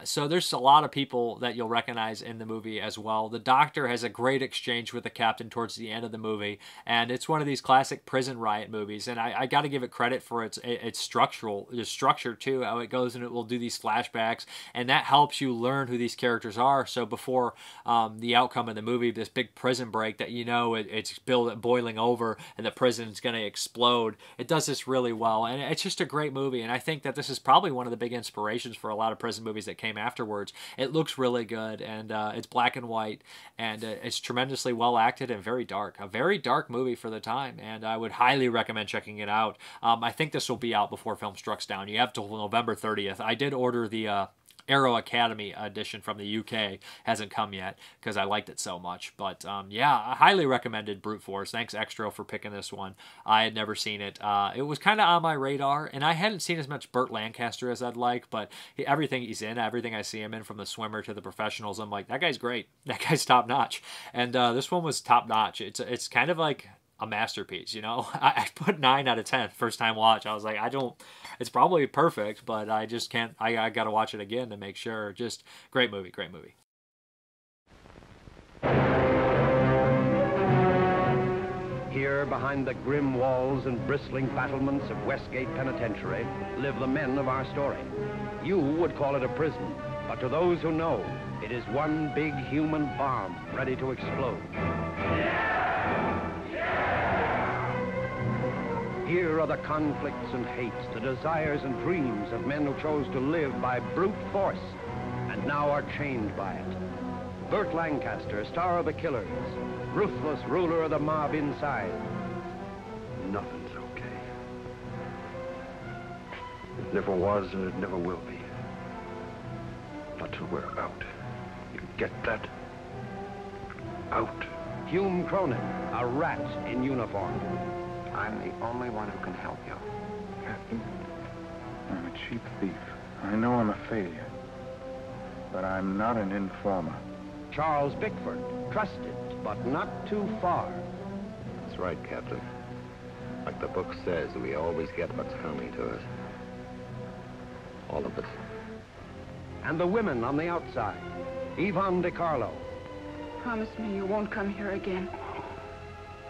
So there's a lot of people that you'll recognize in the movie as well. The doctor has a great exchange with the captain towards the end of the movie. And it's one of these classic prison riot movies. And I got to give it credit for its structure too. How it goes and it will do these flashbacks. And that helps you learn who these characters characters are. So before the outcome of the movie, this big prison break that it's boiling over and the prison's going to explode, it does this really well. And it's just a great movie. And I think that this is probably one of the big inspirations for a lot of prison movies that came afterwards. It looks really good, and it's black and white, and it's tremendously well acted and very dark. A very dark movie for the time, and I would highly recommend checking it out. I think this will be out before Film Struck's down. You have till November 30th. I did order the Arrow Academy edition from the UK. Hasn't come yet because I liked it so much. But yeah, I highly recommended Brute Force. Thanks, Extra, for picking this one. I had never seen it. It was kind of on my radar, and I hadn't seen as much Burt Lancaster as I'd like, but everything he's in, everything I see him in, from The Swimmer to The Professionals, I'm like, that guy's great. That guy's top notch. And this one was top notch. It's kind of like a masterpiece, I put 9 out of 10 first time watch. I was like, it's probably perfect, but I just can't. I got to watch it again to make sure. Just great movie. Here, behind the grim walls and bristling battlements of Westgate Penitentiary, live the men of our story. You would call it a prison, but to those who know, it is one big human bomb ready to explode. Here are the conflicts and hates, the desires and dreams of men who chose to live by brute force and now are chained by it. Burt Lancaster, star of The Killers, ruthless ruler of the mob inside. Nothing's okay. It never was and it never will be. Not till we're out. You get that? Out. Hume Cronin, a rat in uniform. I'm the only one who can help you. Captain, I'm a cheap thief. I know I'm a failure, but I'm not an informer. Charles Bickford, trusted, but not too far. That's right, Captain. Like the book says, we always get what's coming to us. All of it. And the women on the outside. Yvonne DiCarlo. Promise me you won't come here again.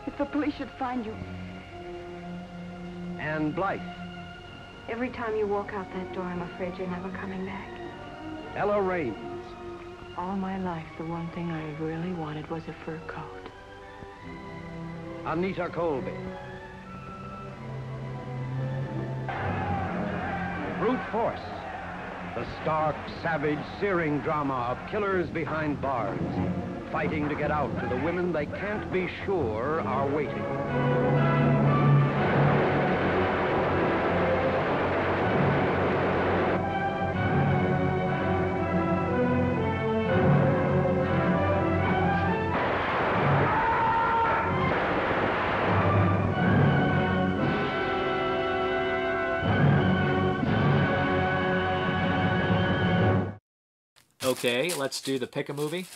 If the police should find you. And Blythe. Every time you walk out that door, I'm afraid you're never coming back. Ella Raines. All my life, the one thing I really wanted was a fur coat. Anita Colby. Brute Force. The stark, savage, searing drama of killers behind bars, fighting to get out to the women they can't be sure are waiting. Okay, let's do the pick a movie.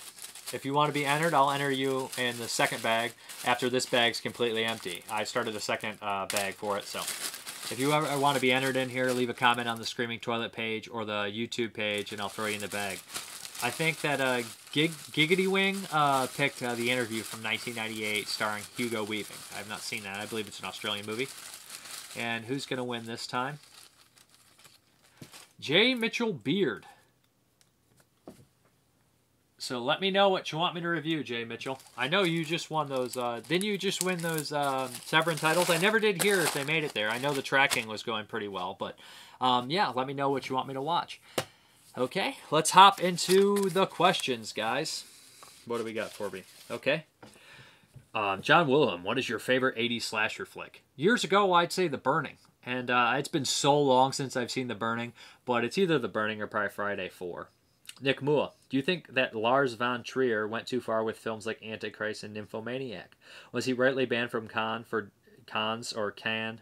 If you want to be entered, I'll enter you in the second bag after this bag's completely empty. I started a second bag for it, so if you ever want to be entered in here, leave a comment on the Screaming Toilet page or the YouTube page, and I'll throw you in the bag. I think that Giggity Wing picked The Interview from 1998, starring Hugo Weaving. I have not seen that. I believe it's an Australian movie. And who's going to win this time? J. Mitchell Beard. So let me know what you want me to review, Jay Mitchell. I know you just won those, didn't you just win those Severin titles? I never did hear if they made it there. I know the tracking was going pretty well, but yeah, let me know what you want me to watch. Okay, let's hop into the questions, guys. What do we got for me? Okay. John Wilhelm, what is your favorite 80s slasher flick? Years ago, I'd say The Burning. And it's been so long since I've seen The Burning, but it's either The Burning or probably Friday 4. Nick Mua, do you think that Lars von Trier went too far with films like Antichrist and Nymphomaniac? Was he rightly banned from Cannes for Cannes or Cannes?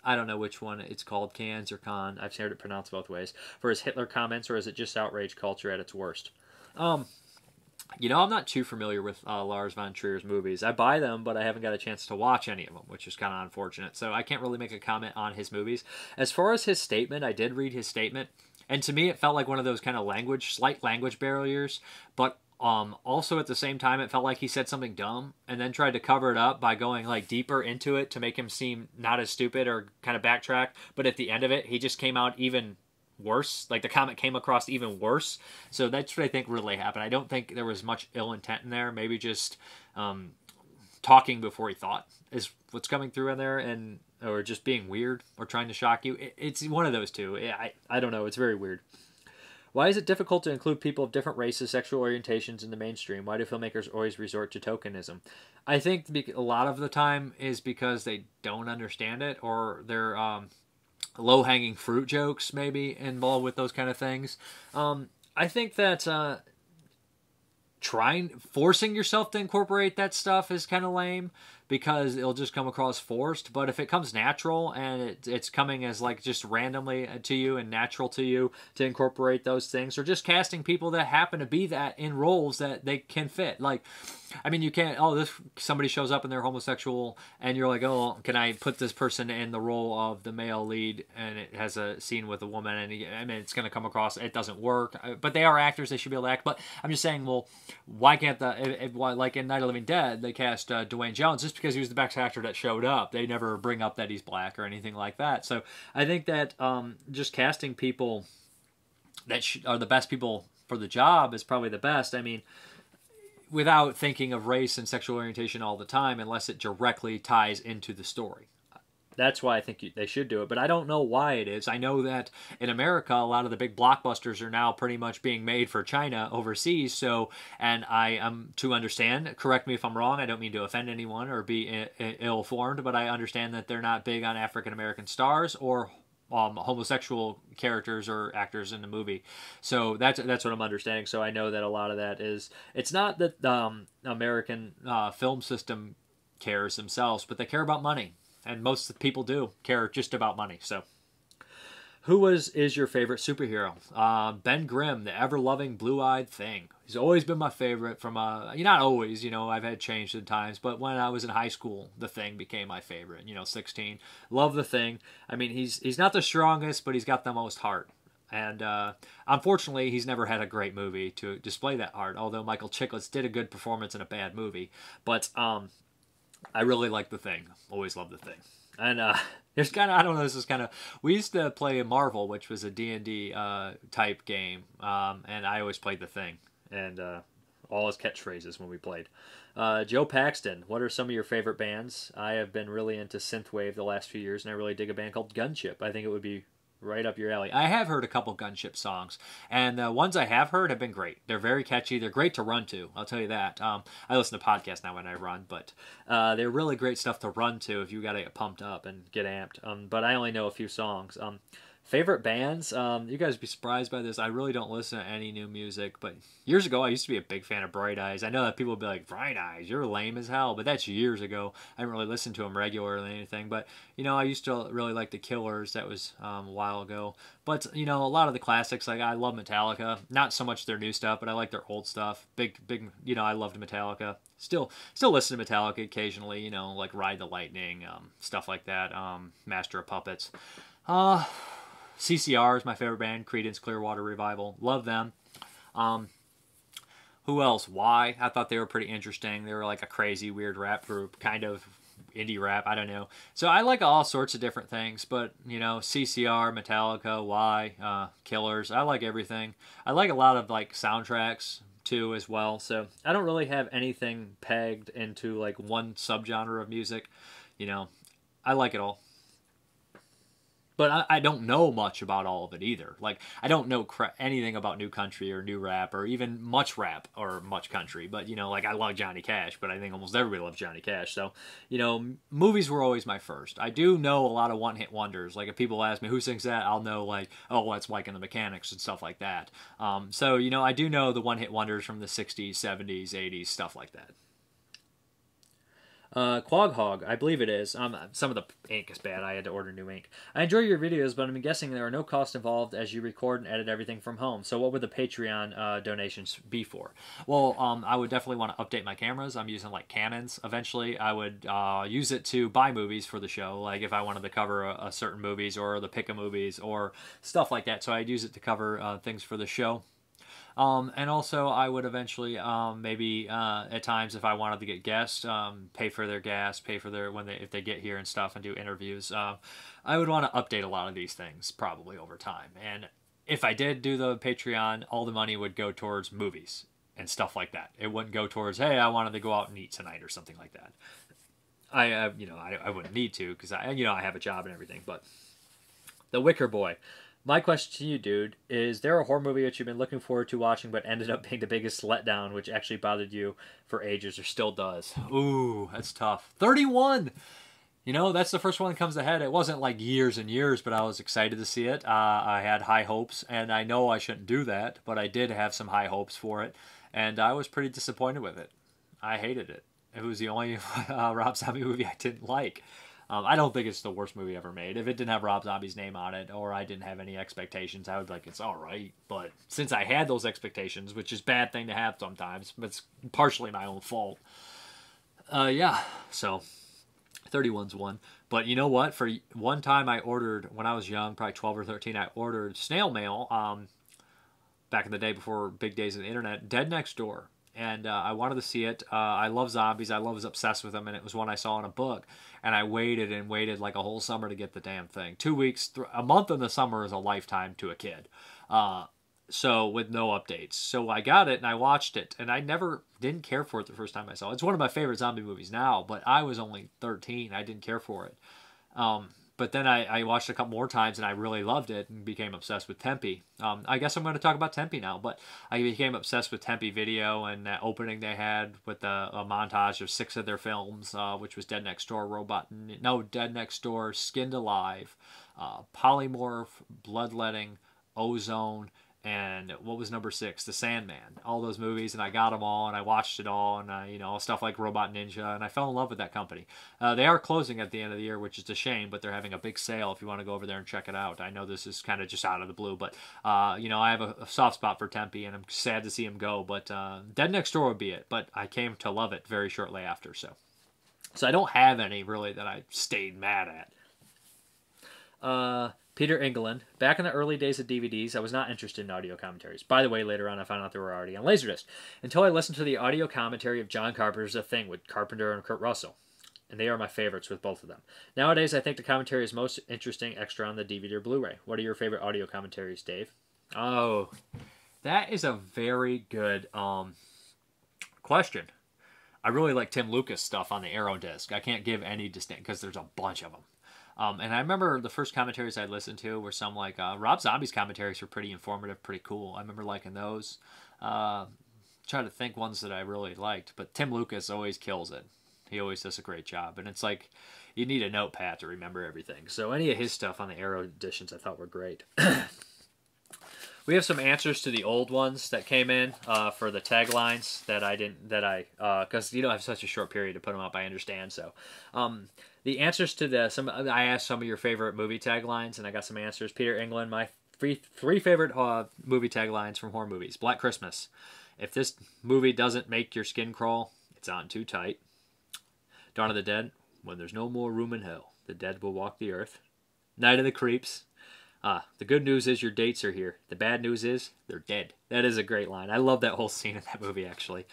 I don't know which one it's called, Cannes or Cannes. I've heard it pronounced both ways. For his Hitler comments, or is it just outrage culture at its worst? You know, I'm not too familiar with Lars von Trier's movies. I buy them, but I haven't got a chance to watch any of them, which is kind of unfortunate. So I can't really make a comment on his movies. As far as his statement, I did read his statement. And to me, it felt like one of those kind of slight language barriers, but also at the same time, it felt like he said something dumb and then tried to cover it up by going like deeper into it to make him seem not as stupid or kind of backtrack. But at the end of it, he just came out even worse. Like, the comic came across even worse. So that's what I think really happened. I don't think there was much ill intent in there. Maybe just talking before he thought is what's coming through in there, or just being weird or trying to shock you. It's one of those two. I don't know. It's very weird. Why is it difficult to include people of different races, sexual orientations in the mainstream? Why do filmmakers always resort to tokenism? I think a lot of the time is because they don't understand it, or they're low-hanging fruit jokes maybe involved with those kind of things. I think that forcing yourself to incorporate that stuff is kind of lame, because it'll just come across forced. But if it comes natural and it's coming as like just randomly to you and natural to you to incorporate those things, or just casting people that happen to be that in roles that they can fit. Like, I mean, you can't, somebody shows up and they're homosexual and you're like, oh, can I put this person in the role of the male lead, and it has a scene with a woman, and I mean, it's going to come across, it doesn't work. But they are actors, they should be able to act. But I'm just saying, well, why can't like in Night of the Living Dead, they cast Dwayne Jones just because he was the best actor that showed up. They never bring up that he's black or anything like that. So I think that just casting people that are the best people for the job is probably the best. I mean, without thinking of race and sexual orientation all the time, unless it directly ties into the story. That's why I think they should do it, but I don't know why it is. I know that in America, a lot of the big blockbusters are now pretty much being made for China overseas, and I am to understand, correct me if I'm wrong, I don't mean to offend anyone or be ill-informed, but I understand that they're not big on African-American stars or homosexual characters or actors in the movie. So that's what I'm understanding. So I know that a lot of that is, it's not that the American film system cares themselves, but they care about money. And most people do care just about money. So, who is your favorite superhero? Ben Grimm, the ever-loving blue-eyed thing. He's always been my favorite from, not always, I've had changed at times, but when I was in high school, the Thing became my favorite, 16. Love the Thing. I mean, he's not the strongest, but he's got the most heart. And unfortunately, he's never had a great movie to display that heart, although Michael Chiklis did a good performance in a bad movie. But I really like the Thing. Always loved the Thing. And there's kind of, I don't know, this is kind of, we used to play Marvel, which was a D&D type game, and I always played the Thing, and all his catchphrases when we played. Joe Paxton, what are some of your favorite bands? I have been really into synthwave the last few years, and I really dig a band called Gunship. I think it would be right up your alley. I have heard a couple Gunship songs, and the ones I have heard have been great. They're very catchy. They're great to run to, I'll tell you that. I listen to podcasts now when I run, but they're really great stuff to run to if you got to get pumped up and get amped. But I only know a few songs. Favorite bands? You guys would be surprised by this. I really don't listen to any new music, but years ago I used to be a big fan of Bright Eyes. I know that people would be like, Bright Eyes, you're lame as hell, but that's years ago. I didn't really listen to them regularly or anything, but, I used to really like the Killers. That was a while ago. But, a lot of the classics, like I love Metallica. Not so much their new stuff, but I like their old stuff. Big, I loved Metallica. Still listen to Metallica occasionally, like Ride the Lightning, stuff like that, Master of Puppets. CCR is my favorite band, Creedence Clearwater Revival. Love them. Who else? Why? I thought they were pretty interesting. They were like a crazy, weird rap group, kind of indie rap, I don't know. So I like all sorts of different things, but, CCR, Metallica, Why, Killers, I like everything. I like a lot of, like, soundtracks, too, as well. So I don't really have anything pegged into, like, one subgenre of music. I like it all. But I don't know much about all of it either. Like, I don't know anything about new country or new rap or even much rap or much country. But, like, I love Johnny Cash, but I think almost everybody loves Johnny Cash. So, movies were always my first. I do know a lot of one-hit wonders. Like, if people ask me who sings that, I'll know, like, oh, that's Mike and the Mechanics and stuff like that. So, I do know the one-hit wonders from the 60s, 70s, 80s, stuff like that. Quaghog, I believe it is. Some of the ink is bad. I had to order new ink. I enjoy your videos, but I'm guessing there are no costs involved as you record and edit everything from home. So what would the Patreon donations be for? Well, I would definitely want to update my cameras. I'm using like Canons. Eventually, I would use it to buy movies for the show. Like if I wanted to cover a certain movies or the pick of movies or stuff like that. So I'd use it to cover things for the show. And also, I would eventually, maybe at times, if I wanted to get guests, pay for their gas, pay for their if they get here and stuff, and do interviews. I would want to update a lot of these things probably over time. And if I did do the Patreon, all the money would go towards movies and stuff like that. It wouldn't go towards, hey, I wanted to go out and eat tonight or something like that. I wouldn't need to because I have a job and everything. But The Wicker Boy. My question to you, dude, is there a horror movie that you've been looking forward to watching but ended up being the biggest letdown, which actually bothered you for ages or still does? Ooh, that's tough. 31! That's the first one that comes to head. It wasn't like years and years, but I was excited to see it. I had high hopes, and I know I shouldn't do that, but I did have some high hopes for it, and I was pretty disappointed with it. I hated it. It was the only Rob Zombie movie I didn't like. I don't think it's the worst movie ever made. If it didn't have Rob Zombie's name on it, or I didn't have any expectations, I would be like, it's all right. But since I had those expectations, which is a bad thing to have sometimes, but it's partially my own fault. So 31's one. But you know what? For one time I ordered, when I was young, probably 12 or 13, I ordered snail mail, back in the day before big days of the internet, Dead Next Door. And I wanted to see it. I love zombies. I was obsessed with them, and it was one I saw in a book. And I waited and waited like a whole summer to get the damn thing. 2 weeks, a month in the summer is a lifetime to a kid. So with no updates. So I got it, and I watched it. And I didn't care for it the first time I saw it. It's one of my favorite zombie movies now, but I was only 13. I didn't care for it. But then I watched it a couple more times, and I really loved it and became obsessed with Tempe. I guess I'm going to talk about Tempe now, but I became obsessed with Tempe Video and that opening they had with a montage of 6 of their films, which was Dead Next Door, Dead Next Door, Skinned Alive, Polymorph, Bloodletting, Ozone, and what was number 6? The Sandman. All those movies, and I got them all, and I watched it all, and stuff like Robot Ninja, and I fell in love with that company. They are closing at the end of the year, which is a shame, but they're having a big sale if you want to go over there and check it out. I know this is kind of just out of the blue, but I have a soft spot for Tempe, and I'm sad to see him go, but Dead Next Door would be it, but I came to love it very shortly after, so I don't have any, really, that I stayed mad at. Peter England. Back in the early days of DVDs, I was not interested in audio commentaries. By the way, later on I found out they were already on Laserdisc, until I listened to the audio commentary of John Carpenter's The Thing with Carpenter and Kurt Russell. And they are my favorites with both of them. Nowadays, I think the commentary is most interesting extra on the DVD or Blu-ray. What are your favorite audio commentaries, Dave? Oh, that is a very good question. I really like Tim Lucas stuff on the Arrow disc. I can't give any distinct, because there's a bunch of them. And I remember the first commentaries I listened to were some like Rob Zombie's commentaries were pretty informative, pretty cool. I remember liking those. Trying to think ones that I really liked, but Tim Lucas always kills it. He always does a great job, and it's like you need a notepad to remember everything. So any of his stuff on the Arrow editions I thought were great. We have some answers to the old ones that came in for the taglines because I have such a short period to put them up. I understand. So the answers to I asked some of your favorite movie taglines, and I got some answers. Peter England, my three favorite movie taglines from horror movies. Black Christmas. If this movie doesn't make your skin crawl, it's on too tight. Dawn of the Dead. When there's no more room in hell, the dead will walk the earth. Night of the Creeps. The good news is your dates are here. The bad news is they're dead. That is a great line. I love that whole scene in that movie, actually.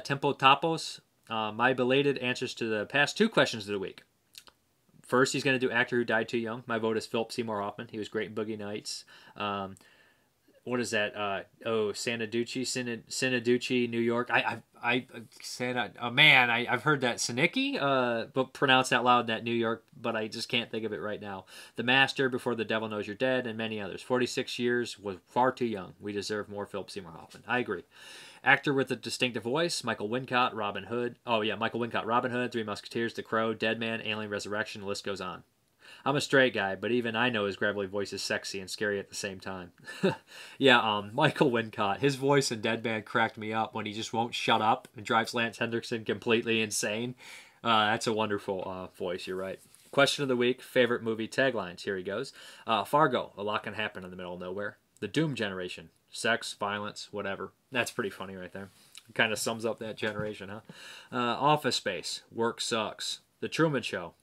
Tempo Tapos. My belated answers to the past 2 questions of the week. First, he's going to do Actor Who Died Too Young. My vote is Philip Seymour Hoffman. He was great in Boogie Nights. What is that? Sinaduce, New York. I've heard that Sinicki, but pronounced out loud that New York, but I just can't think of it right now. The Master, Before the Devil Knows You're Dead, and many others. 46 years was far too young. We deserve more Philip Seymour Hoffman. I agree. Actor with a distinctive voice, Michael Wincott, Robin Hood. Oh yeah, Michael Wincott, Robin Hood, Three Musketeers, The Crow, Dead Man, Alien Resurrection, the list goes on. I'm a straight guy, but even I know his gravelly voice is sexy and scary at the same time. Michael Wincott. His voice in Dead Man cracked me up when he just won't shut up and drives Lance Henriksen completely insane. That's a wonderful voice, you're right. Question of the week, favorite movie taglines. Here he goes. Fargo, a lot can happen in the middle of nowhere. The Doom Generation, sex, violence, whatever. That's pretty funny right there. Kind of sums up that generation, huh? Office Space, work sucks. The Truman Show,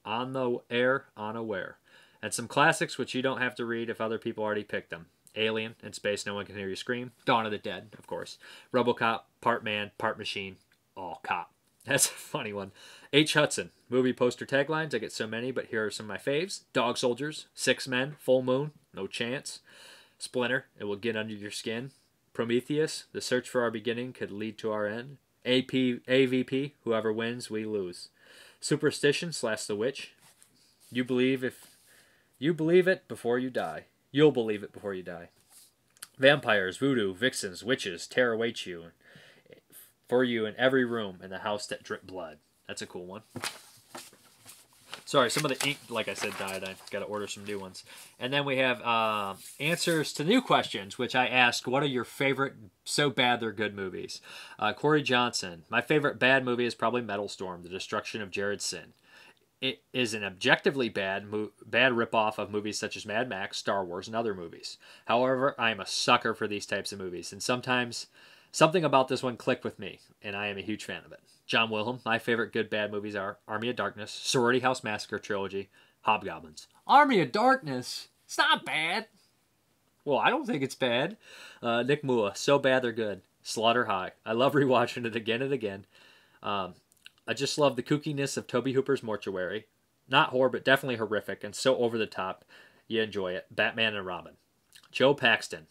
on the air, unaware. And some classics which you don't have to read if other people already picked them. Alien, In Space, No One Can Hear You Scream. Dawn of the Dead, of course. RoboCop, part man, part machine, all cop. That's a funny one. H. Hudson, movie poster taglines. I get so many, but here are some of my faves. Dog Soldiers, Six Men, Full Moon, No Chance. Splinter, it will get under your skin. Prometheus, the search for our beginning could lead to our end. AVP, whoever wins, we lose. Superstition / the witch. You believe it before you die. You'll believe it before you die. Vampires, voodoo, vixens, witches, terror awaits you. For you in every room in the house that drip blood. That's a cool one. Sorry, some of the ink, like I said, died. I got to order some new ones. And then we have answers to new questions, which I asked, what are your favorite so bad they're good movies? Corey Johnson, my favorite bad movie is probably Metal Storm, The Destruction of Jared Sin. It is an objectively bad ripoff of movies such as Mad Max, Star Wars, and other movies. However, I am a sucker for these types of movies, and sometimes something about this one clicked with me, and I am a huge fan of it. John Wilhelm, my favorite good bad movies are Army of Darkness, Sorority House Massacre Trilogy, Hobgoblins. Army of Darkness? It's not bad. Well, I don't think it's bad. Nick Mua, so bad they're good. Slaughter High. I love rewatching it again and again. I just love the kookiness of Tobe Hooper's Mortuary. Not horror, but definitely horrific and so over the top. You enjoy it. Batman and Robin. Joe Paxton.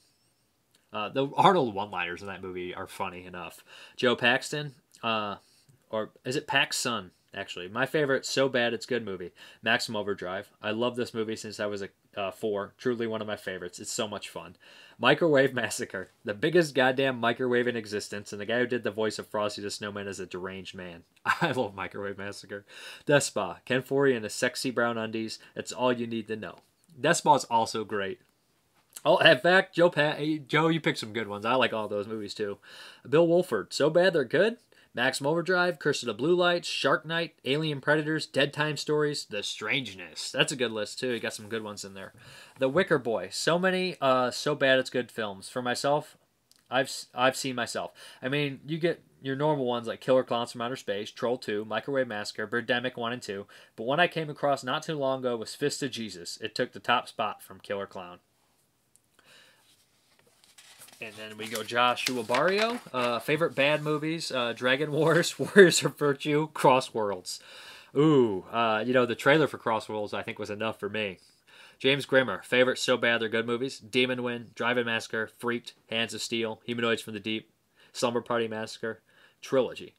The Arnold one-liners in that movie are funny enough. Joe Paxton, or is it Paxson, actually? My favorite, so bad it's good movie, Maximum Overdrive. I love this movie since I was 4. Truly one of my favorites. It's so much fun. Microwave Massacre, the biggest goddamn microwave in existence, and the guy who did the voice of Frosty the Snowman is a deranged man. I love Microwave Massacre. Death Spa, Ken Foree in his sexy brown undies. It's all you need to know. Death Spa is also great. Oh, in fact, Joe, you picked some good ones. I like all those movies too. Bill Wolford, so bad they're good. Maximum Overdrive, Curse of the Blue Lights, Shark Night, Alien Predators, Dead Time Stories, The Strangeness. That's a good list too. You got some good ones in there. The Wicker Boy, so many so bad it's good films. For myself, I've seen myself. I mean, you get your normal ones like Killer Clowns from Outer Space, Troll 2, Microwave Massacre, Birdemic 1 and 2. But one I came across not too long ago was Fist of Jesus. It took the top spot from Killer Clown. And then we go Joshua Barrio. Favorite bad movies, Dragon Wars, Warriors of Virtue, Cross Worlds. Ooh, the trailer for Cross Worlds I think was enough for me. James Grimmer, favorite so bad they're good movies, Demon Wind, Drive-In Massacre, Freaked, Hands of Steel, Humanoids from the Deep, Slumber Party Massacre, Trilogy.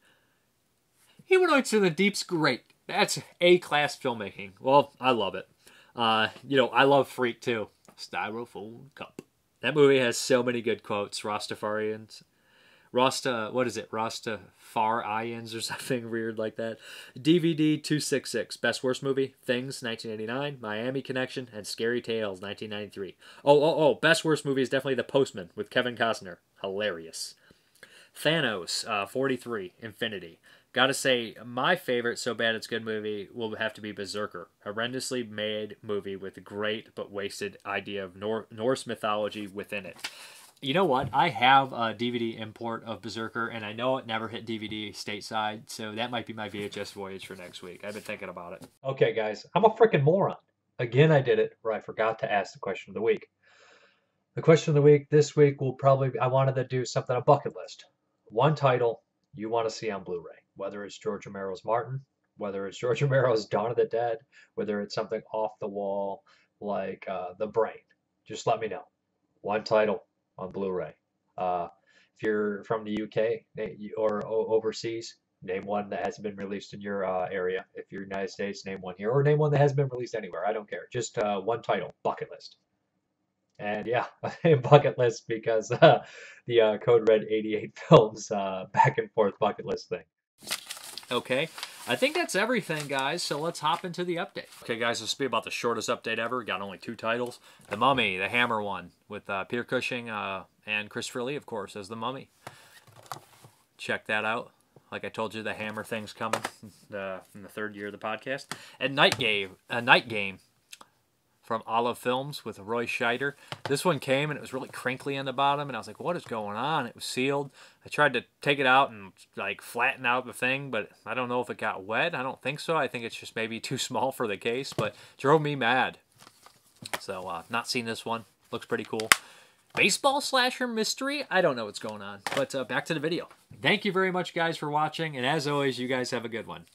Humanoids from the Deep's great. That's A-class filmmaking. Well, I love it. I love Freak too. Styrofoam cup. That movie has so many good quotes. Rastafarians. Rastafarians or something weird like that. DVD 266. Best Worst Movie. Things, 1989. Miami Connection. And Scary Tales, 1993. Best Worst Movie is definitely The Postman with Kevin Costner. Hilarious. Thanos, 43. Infinity. Gotta say, my favorite so bad it's good movie will have to be Berserker. Horrendously made movie with a great but wasted idea of Norse mythology within it. You know what? I have a DVD import of Berserker, and I know it never hit DVD stateside, so that might be my VHS voyage for next week. I've been thinking about it. Okay, guys, I'm a freaking moron. Again, I did it, where I forgot to ask the question of the week. The question of the week this week will probably be, I wanted to do something, a bucket list. One title you want to see on Blu-ray. Whether it's George Romero's Martin, whether it's George Romero's Dawn of the Dead, whether it's something off the wall like The Brain. Just let me know. One title on Blu-ray. If you're from the UK or overseas, name one that hasn't been released in your area. If you're United States, name one here. Or name one that hasn't been released anywhere. I don't care. Just one title. Bucket list. And yeah, bucket list because the Code Red 88 films back and forth bucket list thing. Okay, I think that's everything, guys, so let's hop into the update. Okay, guys, this will be about the shortest update ever. We got only 2 titles. The Mummy, the Hammer one, with Peter Cushing and Christopher Lee, of course, as the Mummy. Check that out. Like I told you, the Hammer thing's coming in the 3rd year of the podcast. And Night Game from Olive Films with Roy Scheider. This one came and it was really crinkly on the bottom, and I was like, what is going on? It was sealed. I tried to take it out and like flatten out the thing, but I don't know if it got wet. I don't think so. I think it's just maybe too small for the case, but drove me mad. So not seen this one. Looks pretty cool. Baseball slasher mystery? I don't know what's going on, but back to the video. Thank you very much, guys, for watching, and as always, you guys have a good one.